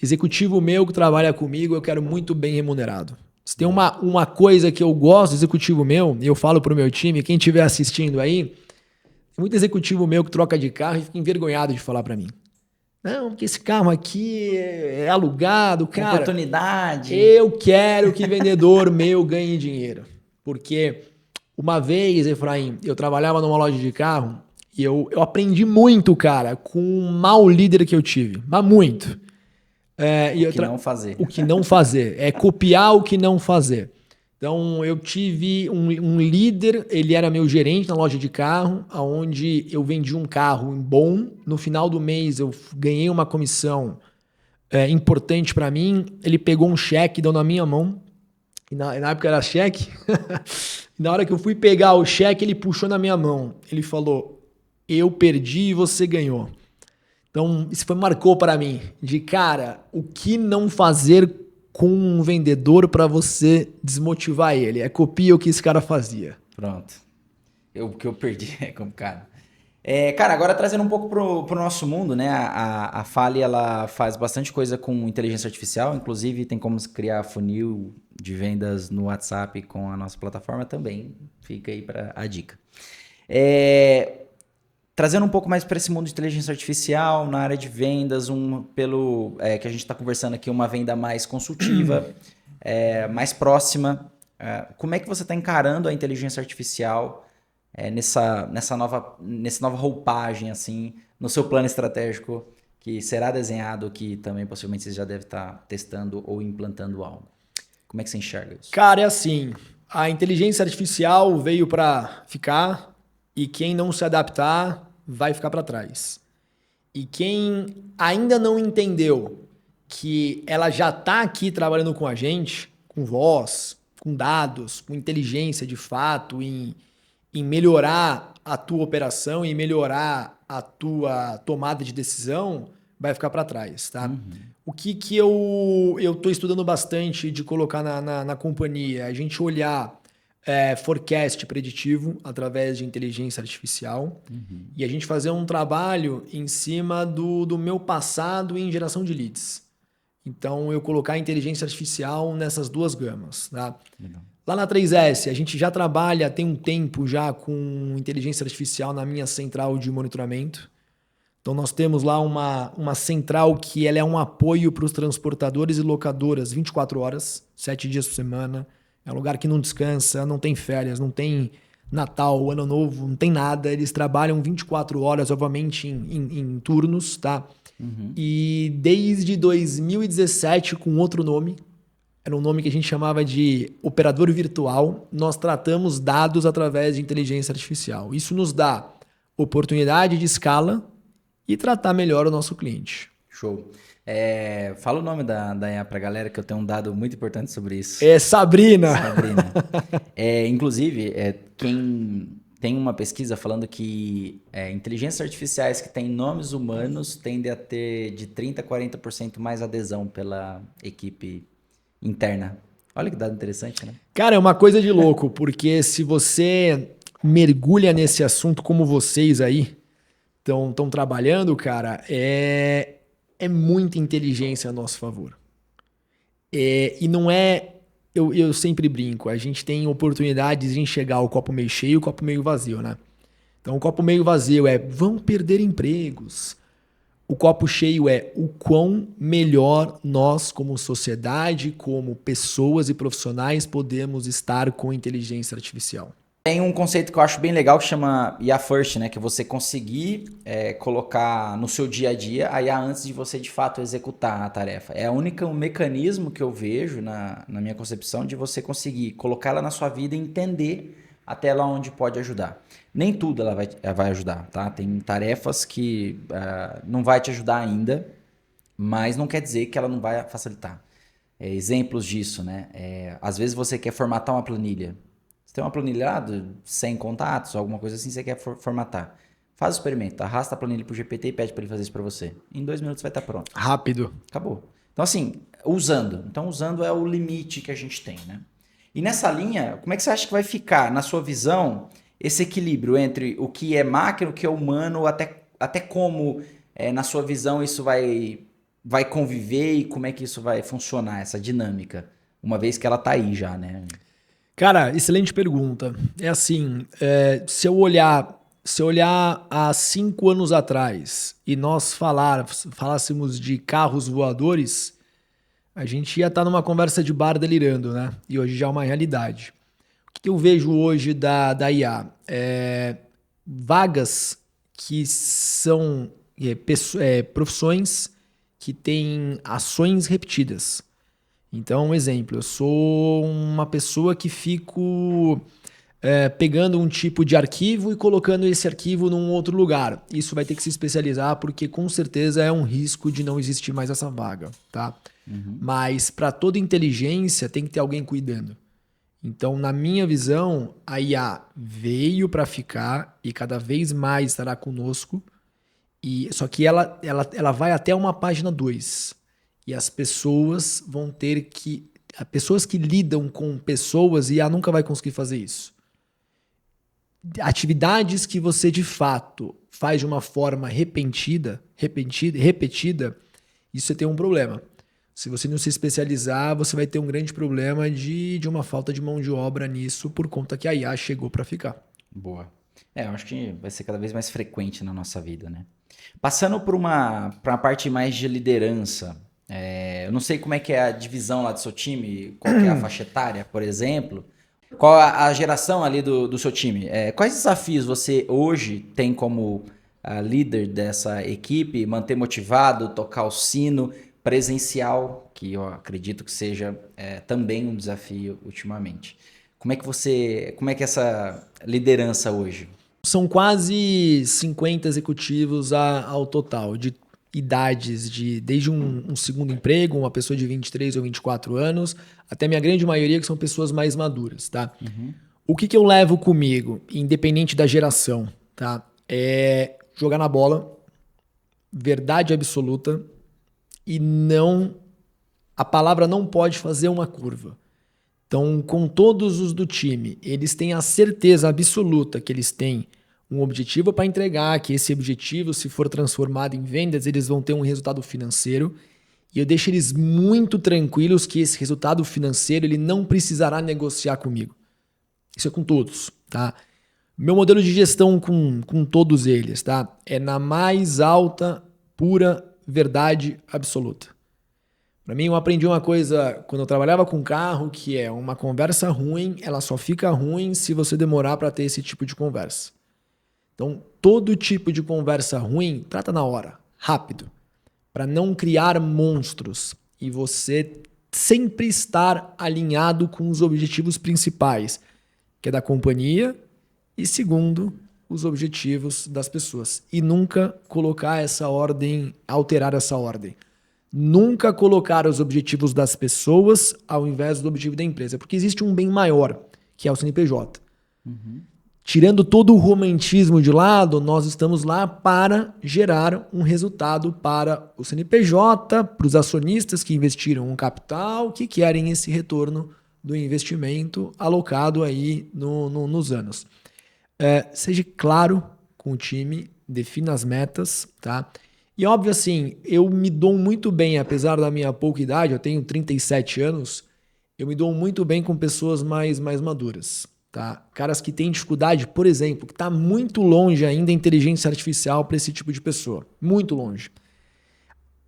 S2: Executivo meu que trabalha comigo, eu quero muito bem remunerado. Se tem uma coisa que eu gosto, executivo meu, e eu falo pro meu time, quem estiver assistindo aí, tem muito executivo meu que troca de carro e fica envergonhado de falar para mim. Não, porque esse carro aqui é alugado, cara.
S1: Oportunidade.
S2: Eu quero que vendedor meu ganhe dinheiro. Porque uma vez, Efraim, eu trabalhava numa loja de carro e eu aprendi muito, cara, com um mau líder que eu tive. Mas muito.
S1: O que não fazer.
S2: O que não fazer. É copiar o que não fazer. Então, eu tive um líder, ele era meu gerente na loja de carro, onde eu vendi um carro bom. No final do mês, eu ganhei uma comissão importante para mim. Ele pegou um cheque, deu na minha mão. E na época era cheque. Na hora que eu fui pegar o cheque, ele puxou na minha mão. Ele falou, eu perdi e você ganhou. Então, isso marcou para mim. De, cara, o que não fazer com um vendedor para você desmotivar ele? Copia o que esse cara fazia.
S1: Pronto. O que eu perdi é complicado. Cara, agora trazendo um pouco pro nosso mundo, né? A Fale, ela faz bastante coisa com inteligência artificial, inclusive tem como criar funil de vendas no WhatsApp com a nossa plataforma também. Fica aí para a dica. Trazendo um pouco mais para esse mundo de inteligência artificial, na área de vendas, que a gente está conversando aqui, uma venda mais consultiva, mais próxima. Como é que você está encarando a inteligência artificial nessa nova roupagem, assim, no seu plano estratégico que será desenhado, que também possivelmente você já deve estar testando ou implantando algo? Como é que você enxerga isso?
S2: Cara, é assim, a inteligência artificial veio para ficar e quem não se adaptar vai ficar para trás. E quem ainda não entendeu que ela já está aqui trabalhando com a gente, com voz, com dados, com inteligência de fato, em melhorar a tua operação e melhorar a tua tomada de decisão, vai ficar para trás, tá? O que eu estou estudando bastante de colocar na companhia, a gente olhar forecast preditivo através de inteligência artificial e a gente fazer um trabalho em cima do meu passado em geração de leads. Então, eu colocar a inteligência artificial nessas 2 gamas, tá?
S1: Legal.
S2: Lá na 3S, a gente já trabalha, tem um tempo já com inteligência artificial na minha central de monitoramento. Então nós temos lá uma central que ela é um apoio para os transportadores e locadoras 24 horas, 7 dias por semana. É um lugar que não descansa, não tem férias, não tem Natal, Ano Novo, não tem nada. Eles trabalham 24 horas, obviamente, em turnos, tá? E desde 2017, com outro nome, era um nome que a gente chamava de operador virtual, nós tratamos dados através de inteligência artificial. Isso nos dá oportunidade de escala e tratar melhor o nosso cliente.
S1: Show. Fala o nome da IA pra galera, que eu tenho um dado muito importante sobre isso.
S2: É Sabrina.
S1: Sabrina. Inclusive, quem tem uma pesquisa falando que inteligências artificiais que têm nomes humanos tendem a ter de 30% a 40% mais adesão pela equipe interna. Olha que dado interessante, né?
S2: Cara, é uma coisa de louco, porque se você mergulha nesse assunto como vocês aí estão trabalhando, cara, é muita inteligência a nosso favor. E não é... Eu sempre brinco, a gente tem oportunidades de enxergar o copo meio cheio e o copo meio vazio, né? Então o copo meio vazio vão perder empregos. O copo cheio o quão melhor nós, como sociedade, como pessoas e profissionais, podemos estar com inteligência artificial.
S1: Tem um conceito que eu acho bem legal que chama IA First, né? Que é você conseguir colocar no seu dia a dia a IA antes de você de fato executar a tarefa. É o único mecanismo que eu vejo na minha concepção de você conseguir colocar ela na sua vida e entender até lá onde pode ajudar. Nem tudo ela vai ajudar, tá? Tem tarefas que não vai te ajudar ainda, mas não quer dizer que ela não vai facilitar. Exemplos disso, né? Às vezes você quer formatar uma planilha. Você tem uma planilha lá de 100 contatos, alguma coisa assim, você quer formatar. Faz o experimento, arrasta a planilha pro GPT e pede para ele fazer isso para você. Em 2 minutos vai estar pronto.
S2: Rápido.
S1: Acabou. Então assim, usando. Então usando é o limite que a gente tem, né? E nessa linha, como é que você acha que vai ficar, na sua visão, esse equilíbrio entre o que é máquina, o que é humano, até como, na sua visão, isso vai conviver e como é que isso vai funcionar, essa dinâmica, uma vez que ela tá aí já, né?
S2: Cara, excelente pergunta. É assim, se eu olhar há 5 anos atrás e nós falássemos de carros voadores, a gente ia estar numa conversa de bar delirando, né? E hoje já é uma realidade. O que eu vejo hoje da IA? Vagas que são profissões que têm ações repetidas. Então, um exemplo, eu sou uma pessoa que fico pegando um tipo de arquivo e colocando esse arquivo num outro lugar. Isso vai ter que se especializar porque com certeza é um risco de não existir mais essa vaga, tá? Mas para toda inteligência tem que ter alguém cuidando. Então, na minha visão, a IA veio para ficar e cada vez mais estará conosco. Só que ela vai até uma página 2. E as pessoas vão ter que... Pessoas que lidam com pessoas, IA nunca vai conseguir fazer isso. Atividades que você, de fato, faz de uma forma repetida, isso você tem um problema. Se você não se especializar, você vai ter um grande problema de uma falta de mão de obra nisso, por conta que a IA chegou para ficar.
S1: Boa. Eu acho que vai ser cada vez mais frequente na nossa vida, né? Passando por uma parte mais de liderança, eu não sei como é que é a divisão lá do seu time, qual que é a faixa etária, por exemplo. Qual a geração ali do seu time? Quais desafios você hoje tem como líder dessa equipe? Manter motivado, tocar o sino, presencial, que eu acredito que seja também um desafio ultimamente. Como é que é essa liderança hoje?
S2: São quase 50 executivos ao total, de idades desde um segundo emprego, uma pessoa de 23 ou 24 anos, até a minha grande maioria que são pessoas mais maduras, tá? O que eu levo comigo, independente da geração, tá? É jogar na bola, verdade absoluta, e a palavra não pode fazer uma curva. Então, com todos os do time, eles têm a certeza absoluta que eles têm um objetivo para entregar, que esse objetivo, se for transformado em vendas, eles vão ter um resultado financeiro. E eu deixo eles muito tranquilos que esse resultado financeiro ele não precisará negociar comigo. Isso é com todos, tá? Meu modelo de gestão com todos eles, tá? É na mais alta, pura verdade absoluta. Para mim, eu aprendi uma coisa quando eu trabalhava com carro, que é uma conversa ruim, ela só fica ruim se você demorar para ter esse tipo de conversa. Então, todo tipo de conversa ruim, trata na hora, rápido, para não criar monstros e você sempre estar alinhado com os objetivos principais, que é da companhia, e segundo, os objetivos das pessoas. E nunca colocar essa ordem, alterar essa ordem. Nunca colocar os objetivos das pessoas ao invés do objetivo da empresa, porque existe um bem maior, que é o CNPJ. Tirando todo o romantismo de lado, nós estamos lá para gerar um resultado para o CNPJ, para os acionistas que investiram um capital, que querem esse retorno do investimento alocado aí nos anos. Seja claro com o time, defina as metas, tá? E óbvio assim, eu me dou muito bem, apesar da minha pouca idade, eu tenho 37 anos, eu me dou muito bem com pessoas mais maduras. Tá? Caras que têm dificuldade, por exemplo, que está muito longe ainda a inteligência artificial para esse tipo de pessoa. Muito longe.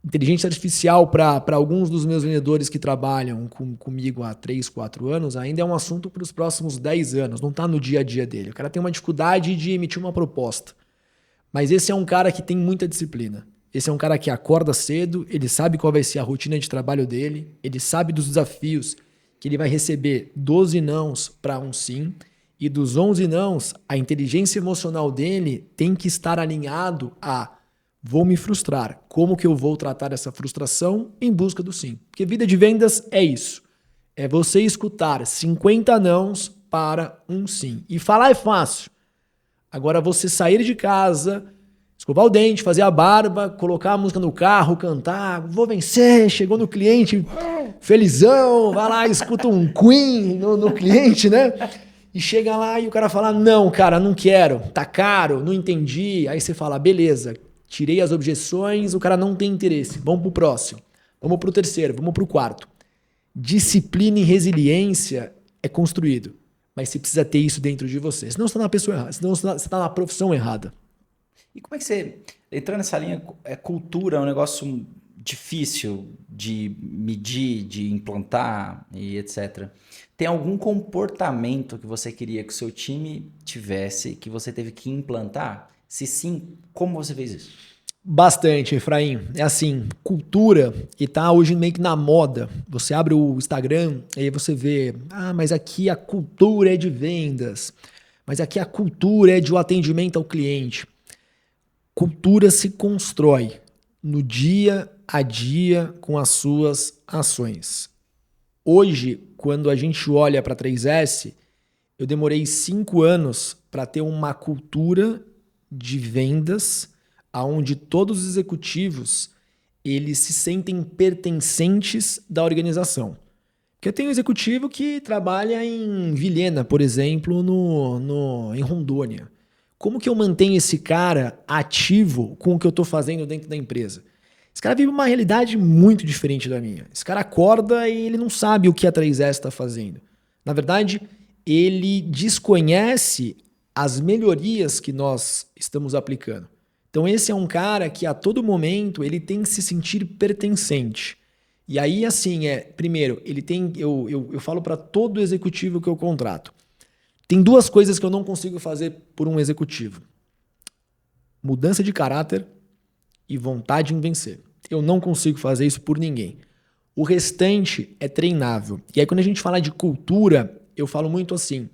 S2: Inteligência artificial para alguns dos meus vendedores que trabalham comigo há 3, 4 anos ainda é um assunto para os próximos 10 anos. Não está no dia a dia dele. O cara tem uma dificuldade de emitir uma proposta. Mas esse é um cara que tem muita disciplina. Esse é um cara que acorda cedo, ele sabe qual vai ser a rotina de trabalho dele, ele sabe dos desafios que ele vai receber 12 nãos para um sim, e dos 11 nãos, a inteligência emocional dele tem que estar alinhado a vou me frustrar, como que eu vou tratar essa frustração em busca do sim. Porque vida de vendas é isso, é você escutar 50 nãos para um sim. E falar é fácil, agora você sair de casa, escovar o dente, fazer a barba, colocar a música no carro, cantar, vou vencer, chegou no cliente felizão, vai lá, escuta um Queen no cliente, né? E chega lá e o cara fala, não, cara, não quero, tá caro, não entendi. Aí você fala, beleza, tirei as objeções, o cara não tem interesse, vamos pro próximo, vamos pro terceiro, vamos pro quarto. Disciplina e resiliência é construído, mas você precisa ter isso dentro de você, senão você tá na pessoa errada, senão você tá na profissão errada.
S1: E como é que você, entrando nessa linha, cultura é um negócio difícil de medir, de implantar e etc. Tem algum comportamento que você queria que o seu time tivesse, que você teve que implantar? Se sim, como você fez isso?
S2: Bastante, Efraim. É assim, cultura, e tá hoje meio que na moda. Você abre o Instagram e aí você vê, mas aqui a cultura é de vendas, mas aqui a cultura é de atendimento ao cliente. Cultura se constrói no dia a dia com as suas ações. Hoje, quando a gente olha para a 3S, eu demorei 5 anos para ter uma cultura de vendas onde todos os executivos eles se sentem pertencentes da organização. Porque eu tenho um executivo que trabalha em Vilhena, por exemplo, em Rondônia. Como que eu mantenho esse cara ativo com o que eu estou fazendo dentro da empresa? Esse cara vive uma realidade muito diferente da minha. Esse cara acorda e ele não sabe o que a 3S está fazendo. Na verdade, ele desconhece as melhorias que nós estamos aplicando. Então esse é um cara que a todo momento ele tem que se sentir pertencente. E aí assim, primeiro, ele tem, eu falo para todo executivo que eu contrato, tem 2 coisas que eu não consigo fazer por um executivo. Mudança de caráter e vontade em vencer. Eu não consigo fazer isso por ninguém. O restante é treinável. E aí quando a gente fala de cultura, eu falo muito assim,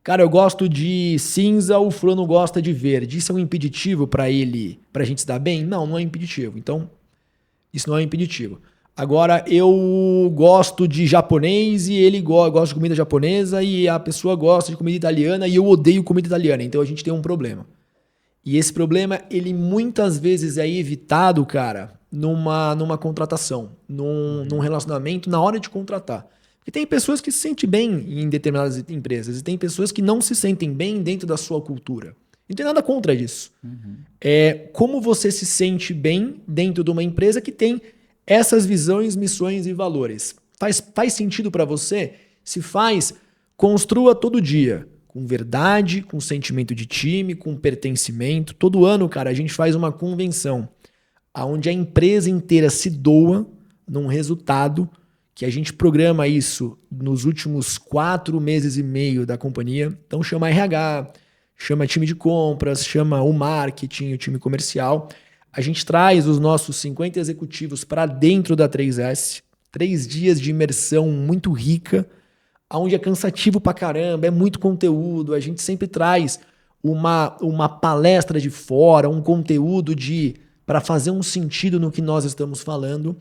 S2: cara, eu gosto de cinza, o fulano gosta de verde. Isso é um impeditivo para a gente se dar bem? Não, não é impeditivo. Então, isso não é impeditivo. Agora, eu gosto de japonês e ele gosta de comida japonesa e a pessoa gosta de comida italiana e eu odeio comida italiana. Então, a gente tem um problema. E esse problema, ele muitas vezes é evitado, cara, numa contratação, num relacionamento, na hora de contratar. Porque tem pessoas que se sentem bem em determinadas empresas e tem pessoas que não se sentem bem dentro da sua cultura. Não tem nada contra isso. É como você se sente bem dentro de uma empresa que tem essas visões, missões e valores. Faz sentido para você? Se faz, construa todo dia, com verdade, com sentimento de time, com pertencimento. Todo ano, cara, a gente faz uma convenção onde a empresa inteira se doa num resultado que a gente programa isso nos últimos 4 meses e meio da companhia. Então chama RH, chama time de compras, chama o marketing, o time comercial. A gente traz os nossos 50 executivos para dentro da 3S, 3 dias de imersão muito rica, onde é cansativo pra caramba, é muito conteúdo, a gente sempre traz uma palestra de fora, um conteúdo para fazer um sentido no que nós estamos falando.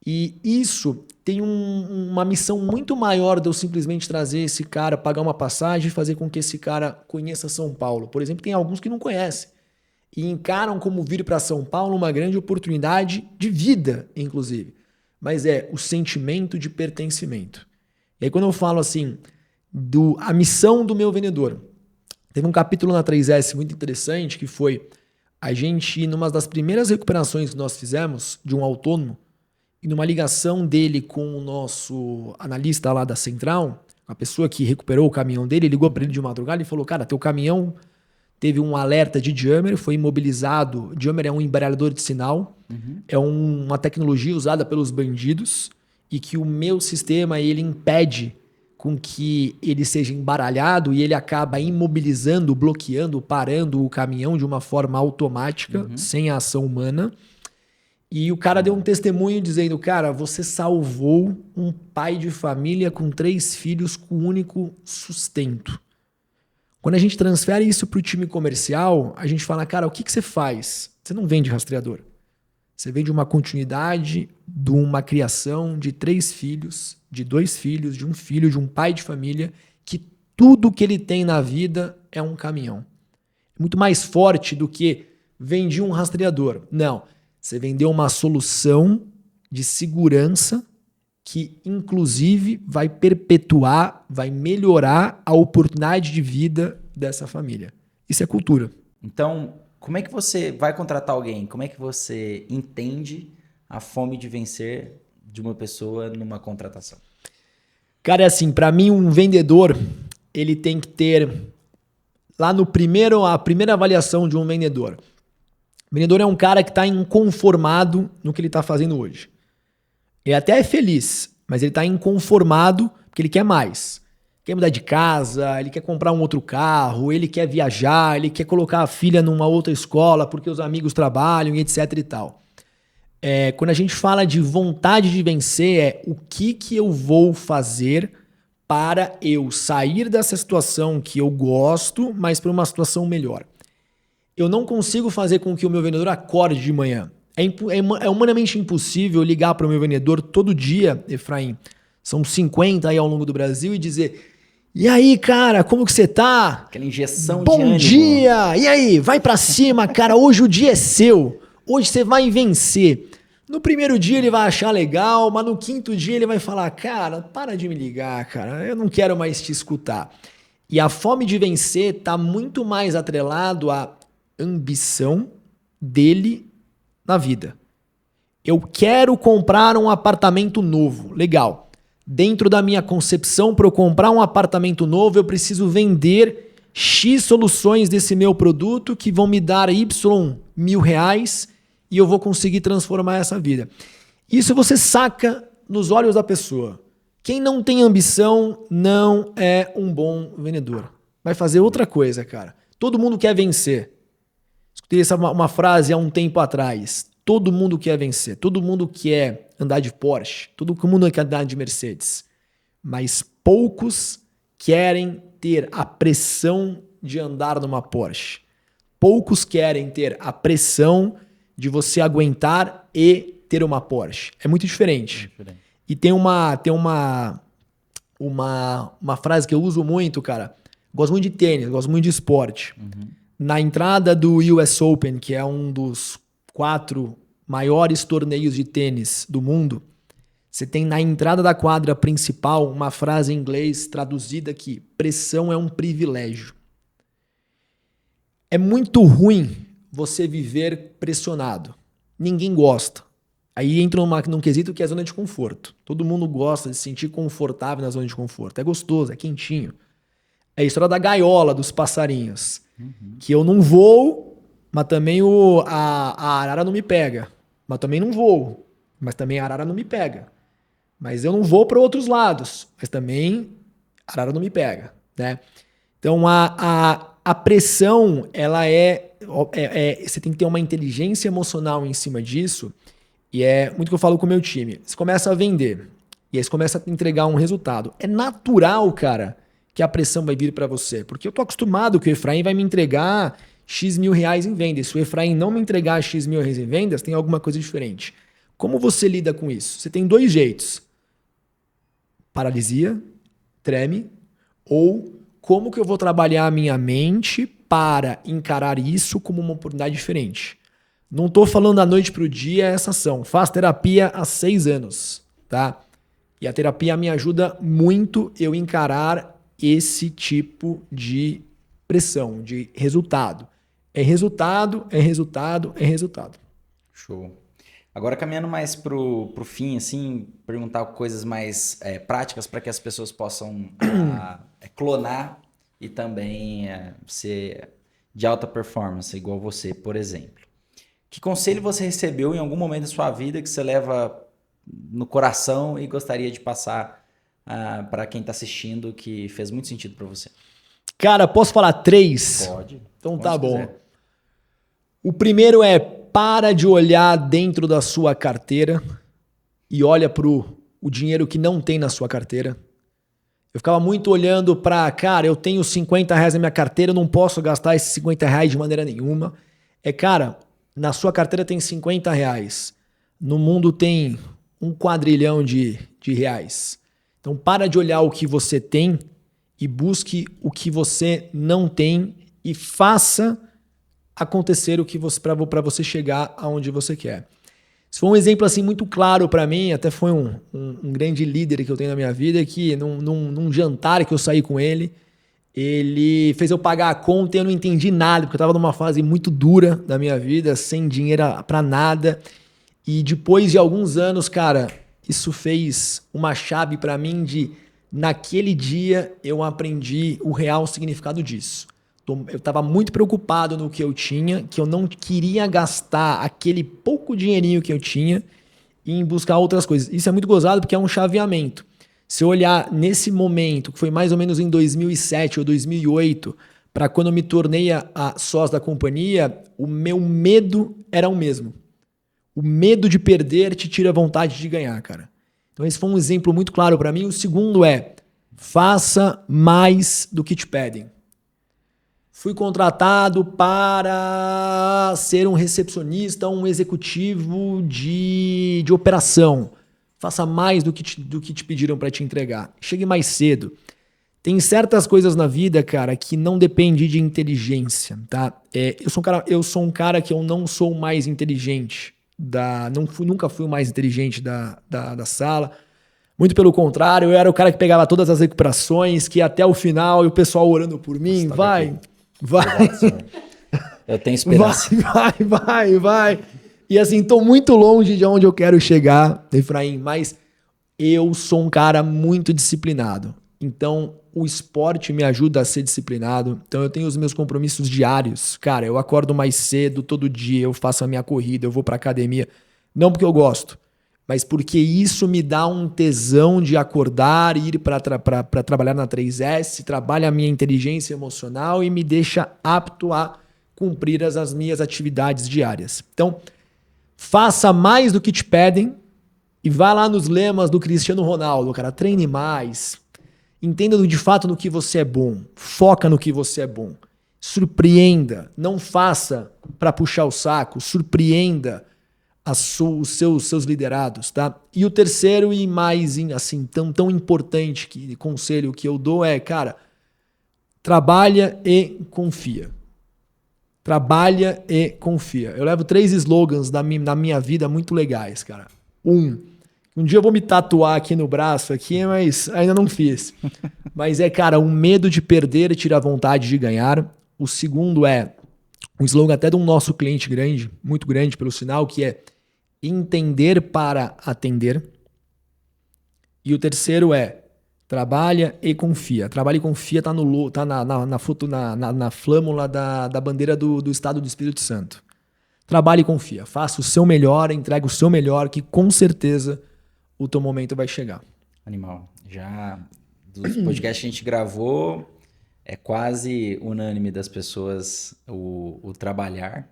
S2: E isso tem uma missão muito maior de eu simplesmente trazer esse cara, pagar uma passagem e fazer com que esse cara conheça São Paulo. Por exemplo, tem alguns que não conhecem e encaram como vir para São Paulo uma grande oportunidade de vida, inclusive. Mas é o sentimento de pertencimento. E aí quando eu falo assim, a missão do meu vendedor, teve um capítulo na 3S muito interessante que foi a gente, numa das primeiras recuperações que nós fizemos de um autônomo, e numa ligação dele com o nosso analista lá da Central, a pessoa que recuperou o caminhão dele, ligou para ele de madrugada e falou, cara, teu caminhão teve um alerta de jammer, foi imobilizado. Jammer é um embaralhador de sinal, é uma tecnologia usada pelos bandidos e que o meu sistema ele impede com que ele seja embaralhado e ele acaba imobilizando, bloqueando, parando o caminhão de uma forma automática, sem a ação humana. E o cara deu um testemunho dizendo, cara, você salvou um pai de família com 3 filhos com único sustento. Quando a gente transfere isso para o time comercial, a gente fala, cara, o que você faz? Você não vende rastreador. Você vende uma continuidade de uma criação de 3 filhos, de 2 filhos, de um filho, de um pai de família, que tudo que ele tem na vida é um caminhão. É muito mais forte do que vendi um rastreador. Não. Você vendeu uma solução de segurança que, inclusive, vai perpetuar, vai melhorar a oportunidade de vida dessa família. Isso é cultura.
S1: Então, como é que você vai contratar alguém? Como é que você entende a fome de vencer de uma pessoa numa contratação?
S2: Cara, é assim, para mim, um vendedor, ele tem que ter, lá a primeira avaliação de um vendedor. O vendedor é um cara que está inconformado no que ele está fazendo hoje. Ele até é feliz, mas ele está inconformado porque ele quer mais. Quer mudar de casa, ele quer comprar um outro carro, ele quer viajar, ele quer colocar a filha numa outra escola porque os amigos trabalham e etc e tal. Quando a gente fala de vontade de vencer, o que eu vou fazer para eu sair dessa situação que eu gosto, mas para uma situação melhor. Eu não consigo fazer com que o meu vendedor acorde de manhã. É humanamente impossível ligar para o meu vendedor todo dia, Efraim. São 50 aí ao longo do Brasil e dizer, e aí, cara, como que você tá?
S1: Aquela injeção
S2: Bom
S1: de ânimo.
S2: Bom dia! E aí, vai para cima, cara, hoje o dia é seu. Hoje você vai vencer. No primeiro dia ele vai achar legal, mas no 5º dia ele vai falar, cara, para de me ligar, cara, eu não quero mais te escutar. E a fome de vencer tá muito mais atrelado à ambição dele na vida. Eu quero comprar um apartamento novo. Legal. Dentro da minha concepção, para eu comprar um apartamento novo, eu preciso vender X soluções desse meu produto que vão me dar Y R$1.000 e eu vou conseguir transformar essa vida. Isso você saca nos olhos da pessoa. Quem não tem ambição não é um bom vendedor. Vai fazer outra coisa, cara. Todo mundo quer vencer. Escutei uma frase há um tempo atrás. Todo mundo quer vencer. Todo mundo quer andar de Porsche. Todo mundo quer andar de Mercedes. Mas poucos querem ter a pressão de andar numa Porsche. Poucos querem ter a pressão de você aguentar e ter uma Porsche. É muito diferente. E tem uma frase que eu uso muito, cara. Gosto muito de tênis, gosto muito de esporte. Na entrada do US Open, que é um dos 4 maiores torneios de tênis do mundo, você tem na entrada da quadra principal uma frase em inglês traduzida aqui: pressão é um privilégio. É muito ruim você viver pressionado. Ninguém gosta. Aí entra num quesito que é a zona de conforto. Todo mundo gosta de se sentir confortável na zona de conforto. É gostoso, é quentinho. É a história da gaiola dos passarinhos. Que eu não voo, mas também a arara não me pega. Mas também não voo, mas também a arara não me pega. Mas eu não vou para outros lados, mas também a arara não me pega, né? Então a pressão, ela você tem que ter uma inteligência emocional em cima disso. E é muito que eu falo com o meu time. Você começa a vender. E aí você começa a entregar um resultado. É natural, cara, que a pressão vai vir para você. Porque eu tô acostumado que o Efraim vai me entregar X mil reais em vendas. Se o Efraim não me entregar X mil reais em vendas, tem alguma coisa diferente. Como você lida com isso? Você tem 2 jeitos. Paralisia, treme, ou como que eu vou trabalhar a minha mente para encarar isso como uma oportunidade diferente. Não estou falando da noite para o dia essa ação. Faço terapia há 6 anos, tá? E a terapia me ajuda muito eu encarar esse tipo de pressão, de resultado. É resultado, é resultado, é resultado.
S1: Show. Agora caminhando mais pro fim, assim, perguntar coisas mais práticas para que as pessoas possam clonar e também ser de alta performance, igual você, por exemplo. Que conselho você recebeu em algum momento da sua vida que você leva no coração e gostaria de passar para quem está assistindo que fez muito sentido para você?
S2: Cara, posso falar 3?
S1: Pode.
S2: Então tá bom.
S1: Quiser.
S2: O primeiro é: para de olhar dentro da sua carteira e olha pro o dinheiro que não tem na sua carteira. Eu ficava muito olhando para, cara, eu tenho 50 reais na minha carteira, eu não posso gastar esses 50 reais de maneira nenhuma. Cara, na sua carteira tem 50 reais. No mundo tem 1 quadrilhão de reais. Então para de olhar o que você tem e busque o que você não tem e faça acontecer o que você para você chegar aonde você quer. Isso foi um exemplo assim muito claro para mim, até foi um grande líder que eu tenho na minha vida, que num jantar que eu saí com ele fez eu pagar a conta e eu não entendi nada, porque eu estava numa fase muito dura da minha vida, sem dinheiro para nada. E depois de alguns anos, cara, isso fez uma chave para mim naquele dia eu aprendi o real significado disso. Eu estava muito preocupado no que eu tinha, que eu não queria gastar aquele pouco dinheirinho que eu tinha em buscar outras coisas. Isso é muito gozado porque é um chaveamento. Se eu olhar nesse momento, que foi mais ou menos em 2007 ou 2008, para quando eu me tornei a sócio da companhia, o meu medo era o mesmo. O medo de perder te tira a vontade de ganhar, cara. Então esse foi um exemplo muito claro para mim. O segundo é: faça mais do que te pedem. Fui contratado para ser um recepcionista, um executivo de operação. Faça mais do que te pediram para te entregar. Chegue mais cedo. Tem certas coisas na vida, cara, que não depende de inteligência, tá? Eu sou um cara que eu não sou o mais inteligente. Nunca fui o mais inteligente da sala. Muito pelo contrário, eu era o cara que pegava todas as recuperações, que ia até o final e o pessoal orando por mim. Vai.
S1: Eu tenho esperança.
S2: Vai. E assim, tô muito longe de onde eu quero chegar, Efraim, mas eu sou um cara muito disciplinado. Então, o esporte me ajuda a ser disciplinado. Então, eu tenho os meus compromissos diários. Cara, eu acordo mais cedo todo dia, eu faço a minha corrida, eu vou pra academia. Não porque eu gosto, mas porque isso me dá um tesão de acordar, ir para trabalhar na 3S, trabalha a minha inteligência emocional e me deixa apto a cumprir as minhas atividades diárias. Então, faça mais do que te pedem e vá lá nos lemas do Cristiano Ronaldo, cara. Treine mais, entenda de fato no que você é bom, foca no que você é bom, surpreenda, não faça para puxar o saco, surpreenda os seus liderados, tá? E o terceiro e mais assim tão importante conselho que eu dou é, cara, trabalha e confia. Trabalha e confia. Eu levo 3 slogans na minha vida muito legais, cara. Um dia eu vou me tatuar aqui no braço aqui, mas ainda não fiz. Mas cara, o medo de perder tira a vontade de ganhar. O segundo é um slogan até de um nosso cliente grande, muito grande pelo sinal, que é entender para atender. E o terceiro é Trabalha e confia. Trabalha e confia tá na flâmula da bandeira do Estado do Espírito Santo. Trabalhe e confia. Faça o seu melhor, entregue o seu melhor, que com certeza o teu momento vai chegar.
S1: Animal. Já dos podcasts que a gente gravou, é quase unânime das pessoas o trabalhar.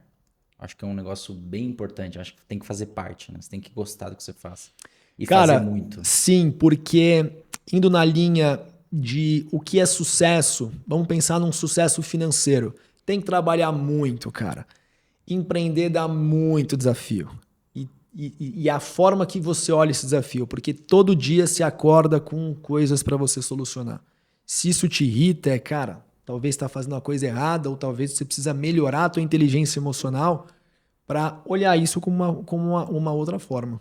S1: Acho que é um negócio bem importante. Acho que tem que fazer parte, né? Você tem que gostar do que você faz. E
S2: Cara,
S1: fazer muito.
S2: Sim, porque indo na linha de o que é sucesso, vamos pensar num sucesso financeiro. Tem que trabalhar muito, cara. Empreender dá muito desafio. E a forma que você olha esse desafio, porque todo dia se acorda com coisas para você solucionar. Se isso te irrita, cara, talvez está fazendo uma coisa errada, ou talvez você precisa melhorar a tua inteligência emocional para olhar isso como uma outra forma.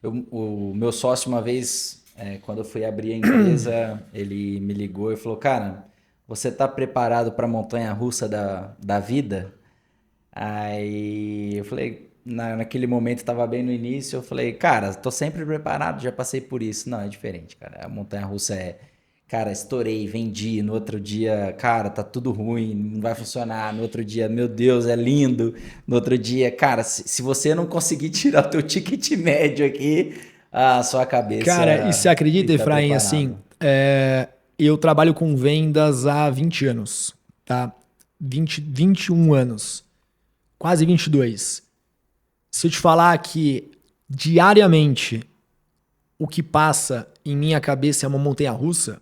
S1: O meu sócio, uma vez, quando eu fui abrir a empresa, ele me ligou e falou, cara, você tá preparado para a montanha-russa da vida? Aí eu falei, naquele momento estava bem no início, eu falei, cara, tô sempre preparado, já passei por isso. Não, é diferente, cara. A montanha-russa cara, estourei, vendi, no outro dia, cara, tá tudo ruim, não vai funcionar. No outro dia, meu Deus, é lindo. No outro dia, cara, se você não conseguir tirar o teu ticket médio aqui, a sua cabeça...
S2: Cara, e você acredita,
S1: tá
S2: Efraim,
S1: preparado.
S2: assim, eu trabalho com vendas há 20 anos, tá? 21 anos, quase 22. Se eu te falar que diariamente o que passa em minha cabeça é uma montanha-russa,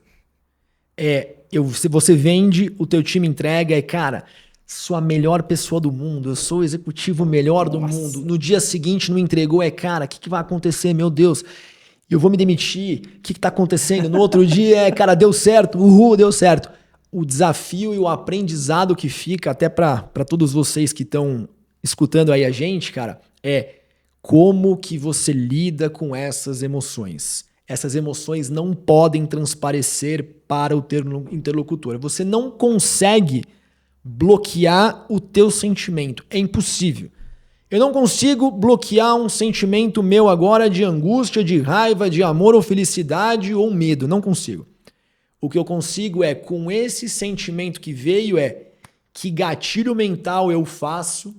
S2: se você vende, o teu time entrega, cara, sou a melhor pessoa do mundo, eu sou o executivo melhor do mundo. No dia seguinte não entregou, cara, o que vai acontecer? Meu Deus, eu vou me demitir, o que tá acontecendo? No outro dia, cara, deu certo, deu certo. O desafio e o aprendizado que fica, até para todos vocês que estão escutando aí a gente, cara, como que você lida com essas emoções. Essas emoções não podem transparecer para o teu interlocutor. Você não consegue bloquear o teu sentimento. É impossível. Eu não consigo bloquear um sentimento meu agora de angústia, de raiva, de amor ou felicidade ou medo. Não consigo. O que eu consigo com esse sentimento que veio, que gatilho mental eu faço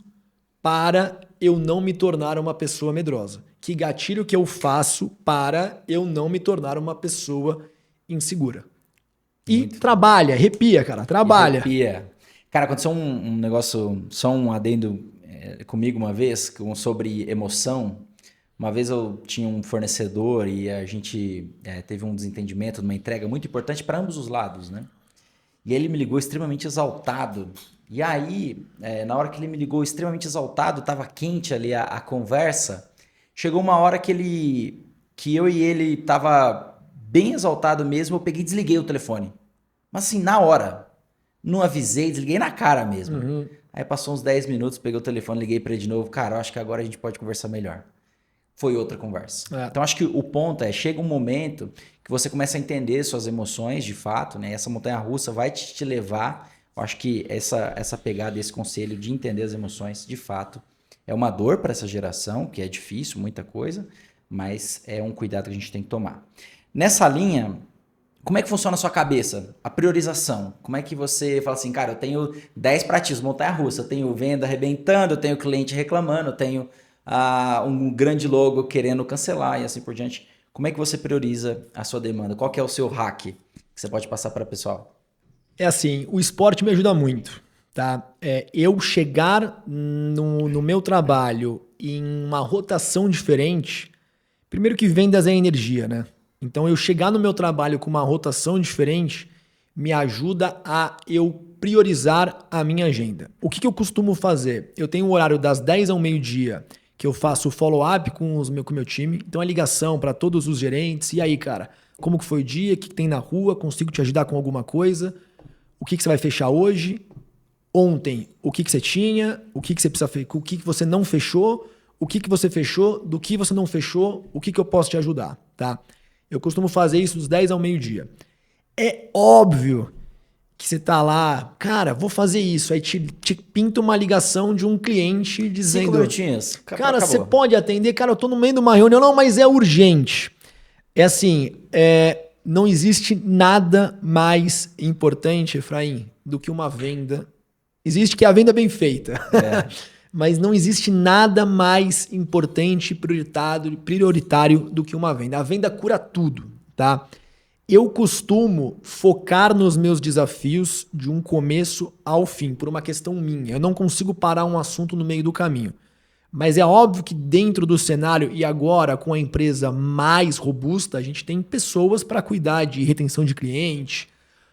S2: para eu não me tornar uma pessoa medrosa. Que gatilho que eu faço para eu não me tornar uma pessoa insegura. E trabalha, arrepia, cara, trabalha.
S1: Arrepia. Cara, aconteceu um negócio, só um adendo comigo uma vez, sobre emoção. Uma vez eu tinha um fornecedor e a gente teve um desentendimento numa entrega muito importante para ambos os lados, né? E ele me ligou extremamente exaltado. E aí, na hora que ele me ligou extremamente exaltado, tava quente ali a conversa, chegou uma hora que eu e ele tava bem exaltado mesmo, eu peguei e desliguei o telefone. Mas assim, na hora. Não avisei, desliguei na cara mesmo. Uhum. Aí passou uns 10 minutos, peguei o telefone, liguei pra ele de novo. Cara, eu acho que agora a gente pode conversar melhor. Foi outra conversa. Então acho que o ponto chega um momento que você começa a entender suas emoções de fato, né? Essa montanha-russa vai te levar. Eu acho que essa pegada, esse conselho de entender as emoções, de fato, é uma dor para essa geração, que é difícil, muita coisa, mas é um cuidado que a gente tem que tomar. Nessa linha, como é que funciona a sua cabeça? A priorização. Como é que você fala assim, cara, eu tenho 10 pratinhos, montanha-russa, eu tenho venda arrebentando, eu tenho cliente reclamando, eu tenho um grande logo querendo cancelar e assim por diante. Como é que você prioriza a sua demanda? Qual que é o seu hack que você pode passar para o pessoal?
S2: É assim, o esporte me ajuda muito, tá? Eu chegar no meu trabalho em uma rotação diferente, primeiro que vendas é energia, né? Então eu chegar no meu trabalho com uma rotação diferente me ajuda a eu priorizar a minha agenda. O que eu costumo fazer? Eu tenho um horário das 10 ao meio-dia que eu faço follow-up com o meu time. Então é ligação para todos os gerentes. E aí, cara, como que foi o dia? O que tem na rua? Consigo te ajudar com alguma coisa? O que você vai fechar hoje? Ontem, o que você tinha? O que você precisa fechar? O que você não fechou? O que você fechou? Do que você não fechou? O que eu posso te ajudar? Tá? Eu costumo fazer isso dos 10 ao meio-dia. É óbvio que você tá lá, cara, vou fazer isso. Aí te pinta uma ligação de um cliente dizendo...
S1: 5 minutinhos.
S2: Cara, você pode atender? Cara, eu tô no meio de uma reunião. Não, mas é urgente. É assim, não existe nada mais importante, Efraim, do que uma venda. Existe que é a venda bem feita. Mas não existe nada mais importante e prioritário do que uma venda. A venda cura tudo, tá? Eu costumo focar nos meus desafios de um começo ao fim, por uma questão minha. Eu não consigo parar um assunto no meio do caminho. Mas é óbvio que dentro do cenário, e agora com a empresa mais robusta, a gente tem pessoas para cuidar de retenção de cliente.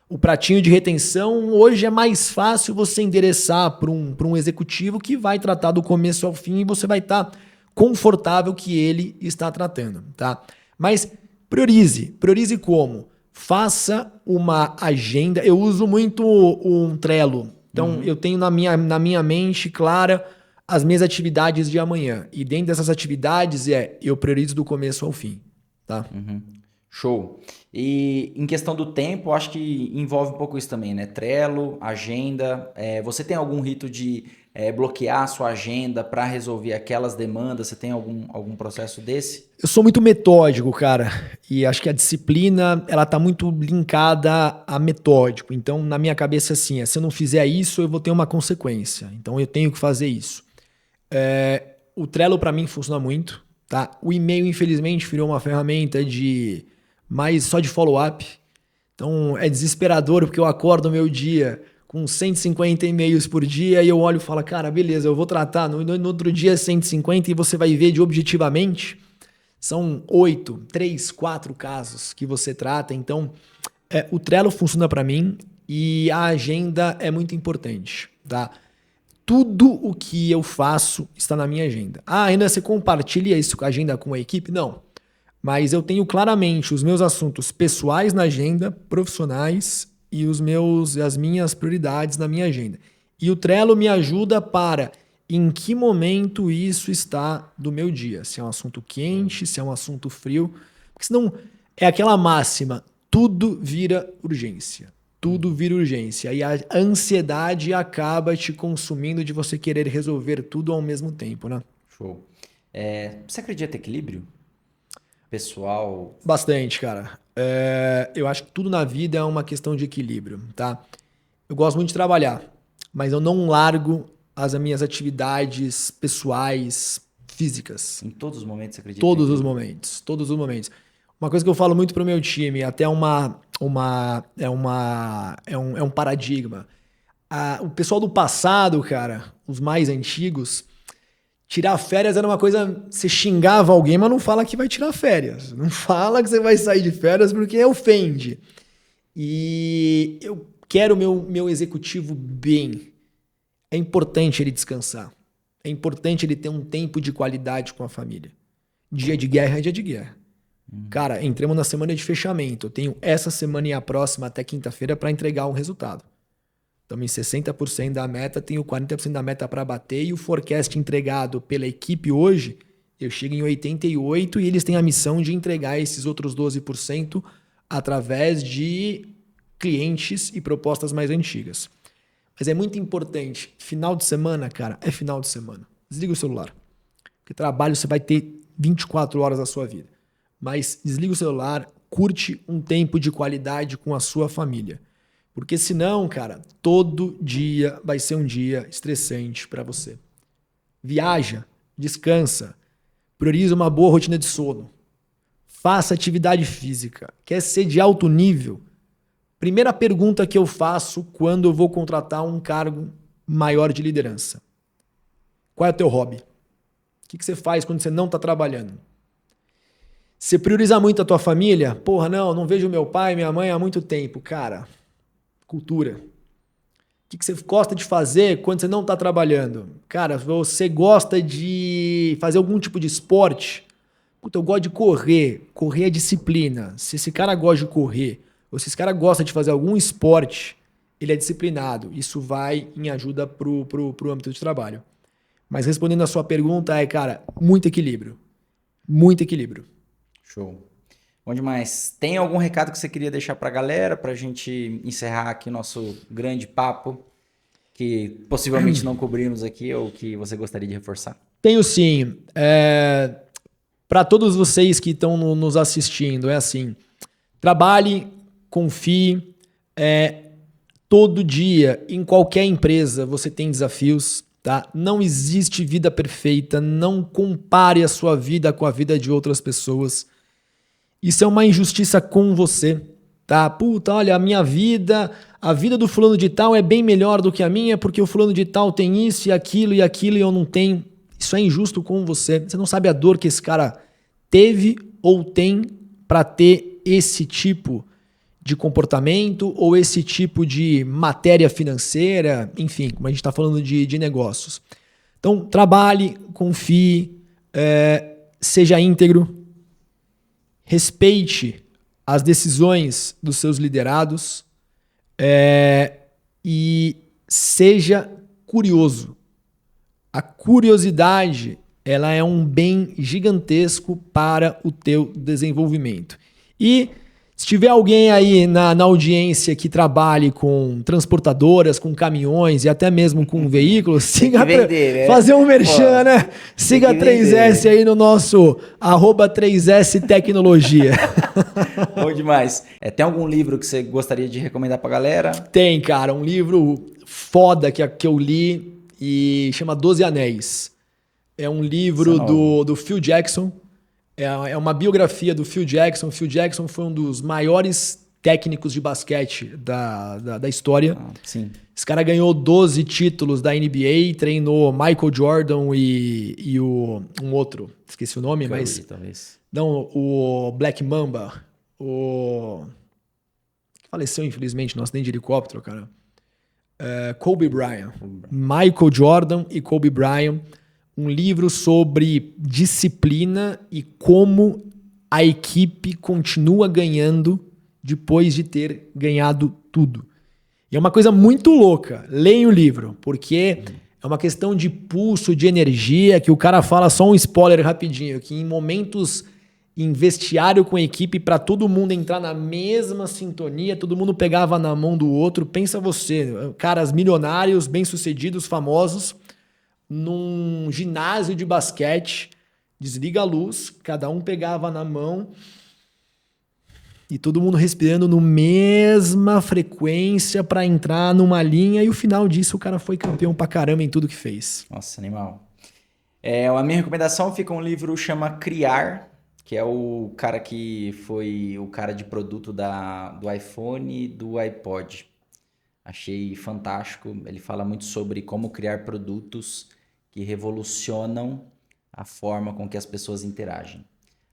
S2: O pratinho de retenção, hoje é mais fácil você endereçar para um executivo que vai tratar do começo ao fim e você vai estar confortável que ele está tratando, tá? Mas priorize como? Faça uma agenda. Eu uso muito um Trello. Então, eu tenho na minha mente clara as minhas atividades de amanhã. E dentro dessas atividades eu priorizo do começo ao fim, tá?
S1: Show. E em questão do tempo, acho que envolve um pouco isso também, né? Trello, agenda. Você tem algum rito de bloquear a sua agenda para resolver aquelas demandas? Você tem algum processo desse?
S2: Eu sou muito metódico, cara. E acho que a disciplina, ela tá muito linkada a metódico. Então, na minha cabeça, assim, se eu não fizer isso, eu vou ter uma consequência. Então, eu tenho que fazer isso. O Trello, para mim, funciona muito, tá? O e-mail, infelizmente, virou uma ferramenta mas só de follow-up. Então é desesperador porque eu acordo o meu dia com 150 e-mails por dia e eu olho e falo, cara, beleza, eu vou tratar. No outro dia 150 e você vai ver de objetivamente. São 8, 3, 4 casos que você trata. Então o Trello funciona para mim e a agenda é muito importante, tá? Tudo o que eu faço está na minha agenda. Ainda você compartilha isso com a agenda com a equipe? Não. Mas eu tenho claramente os meus assuntos pessoais na agenda, profissionais e as minhas prioridades na minha agenda. E o Trello me ajuda para em que momento isso está do meu dia. Se é um assunto quente, se é um assunto frio. Porque senão é aquela máxima, tudo vira urgência. Tudo vira urgência. E a ansiedade acaba te consumindo de você querer resolver tudo ao mesmo tempo, né?
S1: Show. Você acredita em equilíbrio? Pessoal?
S2: Bastante, cara. Eu acho que tudo na vida é uma questão de equilíbrio, tá? Eu gosto muito de trabalhar, mas eu não largo as minhas atividades pessoais, físicas.
S1: Em todos os momentos você acredita?
S2: Todos os momentos, todos os momentos. Uma coisa que eu falo muito pro meu time, até é um paradigma. O pessoal do passado, cara, os mais antigos, tirar férias era uma coisa... Você xingava alguém, mas não fala que vai tirar férias. Não fala que você vai sair de férias porque ofende. E eu quero o meu executivo bem. É importante ele descansar. É importante ele ter um tempo de qualidade com a família. Dia de guerra é dia de guerra. Cara, entramos na semana de fechamento. Eu tenho essa semana e a próxima até quinta-feira para entregar um resultado. Estamos em 60% da meta, tenho 40% da meta para bater e o forecast entregado pela equipe hoje, eu chego em 88% e eles têm a missão de entregar esses outros 12% através de clientes e propostas mais antigas. Mas é muito importante, final de semana, cara, é final de semana. Desliga o celular. Porque trabalho você vai ter 24 horas da sua vida. Mas desliga o celular, curte um tempo de qualidade com a sua família. Porque senão, cara, todo dia vai ser um dia estressante para você. Viaja, descansa, prioriza uma boa rotina de sono, faça atividade física. Quer ser de alto nível? Primeira pergunta que eu faço quando eu vou contratar um cargo maior de liderança. Qual é o teu hobby? O que você faz quando você não está trabalhando? Você prioriza muito a tua família? Porra, não vejo meu pai e minha mãe há muito tempo. Cara, cultura. O que você gosta de fazer quando você não está trabalhando? Cara, você gosta de fazer algum tipo de esporte? Puta, eu gosto de correr. Correr é disciplina. Se esse cara gosta de correr, ou se esse cara gosta de fazer algum esporte, ele é disciplinado. Isso vai em ajuda pro âmbito de trabalho. Mas respondendo a sua pergunta cara, muito equilíbrio. Muito equilíbrio.
S1: Show. Bom demais. Tem algum recado que você queria deixar para a galera, para a gente encerrar aqui o nosso grande papo, que possivelmente não cobrimos aqui, ou que você gostaria de reforçar?
S2: Tenho sim. Para todos vocês que estão nos assistindo, é assim, trabalhe, confie. Todo dia, em qualquer empresa, você tem desafios, tá? Não existe vida perfeita. Não compare a sua vida com a vida de outras pessoas. Isso é uma injustiça com você, tá? Puta, olha, a vida do fulano de tal é bem melhor do que a minha porque o fulano de tal tem isso e aquilo e eu não tenho. Isso é injusto com você. Você não sabe a dor que esse cara teve ou tem para ter esse tipo de comportamento ou esse tipo de matéria financeira, enfim, como a gente está falando de negócios. Então, trabalhe, confie, seja íntegro, respeite as decisões dos seus liderados e seja curioso. A curiosidade, ela é um bem gigantesco para o teu desenvolvimento. E se tiver alguém aí na audiência que trabalhe com transportadoras, com caminhões e até mesmo com veículos, siga
S1: vender, né?
S2: fazer um merchan, né? Siga a 3S aí no nosso @3S Tecnologia.
S1: Bom demais. Tem algum livro que você gostaria de recomendar pra galera?
S2: Tem, cara, um livro foda que eu li e chama 12 Anéis. É um livro do Phil Jackson. É uma biografia do Phil Jackson. O Phil Jackson foi um dos maiores técnicos de basquete da história.
S1: Sim.
S2: Esse cara ganhou 12 títulos da NBA, treinou Michael Jordan e um outro, esqueci o nome,
S1: Curry,
S2: mas...
S1: talvez.
S2: Não, o Black Mamba, que faleceu infelizmente no acidente de helicóptero, cara. Kobe Bryant. Michael Jordan e Kobe Bryant. Um livro sobre disciplina e como a equipe continua ganhando depois de ter ganhado tudo. E é uma coisa muito louca. Leia o livro, porque é uma questão de pulso, de energia, que o cara fala, só um spoiler rapidinho, que em momentos em vestiário com a equipe, para todo mundo entrar na mesma sintonia, todo mundo pegava na mão do outro. Pensa você, caras milionários, bem-sucedidos, famosos, num ginásio de basquete, desliga a luz, cada um pegava na mão e todo mundo respirando no mesma frequência para entrar numa linha, e o final disso o cara foi campeão pra caramba em tudo que fez.
S1: Nossa, animal. A minha recomendação fica um livro chama Criar, que é o cara que foi o cara de produto do iPhone e do iPod. Achei fantástico. Ele fala muito sobre como criar produtos que revolucionam a forma com que as pessoas interagem.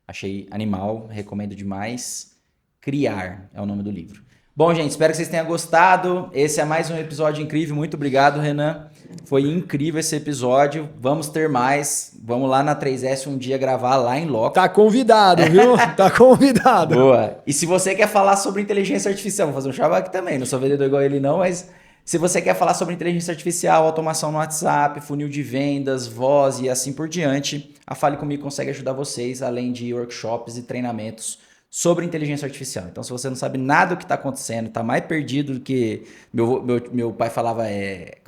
S1: Achei animal, recomendo demais. Criar é o nome do livro. Bom, gente, espero que vocês tenham gostado. Esse é mais um episódio incrível. Muito obrigado, Renan. Foi incrível esse episódio. Vamos ter mais. Vamos lá na 3S um dia gravar lá em loco.
S2: Tá convidado, viu? Tá convidado.
S1: Boa. E se você quer falar sobre inteligência artificial, vou fazer um chavão aqui também. Não sou vendedor igual ele não, mas se você quer falar sobre inteligência artificial, automação no WhatsApp, funil de vendas, voz e assim por diante, a Fale Comigo consegue ajudar vocês, além de workshops e treinamentos sobre inteligência artificial. Então, se você não sabe nada do que está acontecendo, está mais perdido do que meu pai falava,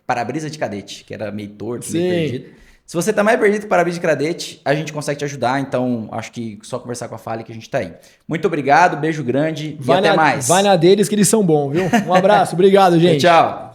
S1: para-brisa de cadete, que era meio torto, meio perdido. Se você está mais perdido que para-brisa de cadete, a gente consegue te ajudar. Então, acho que só conversar com a Fale que a gente está aí. Muito obrigado, beijo grande e até mais.
S2: Vai na deles que eles são bons, viu? Um abraço, obrigado, gente.
S1: Tchau.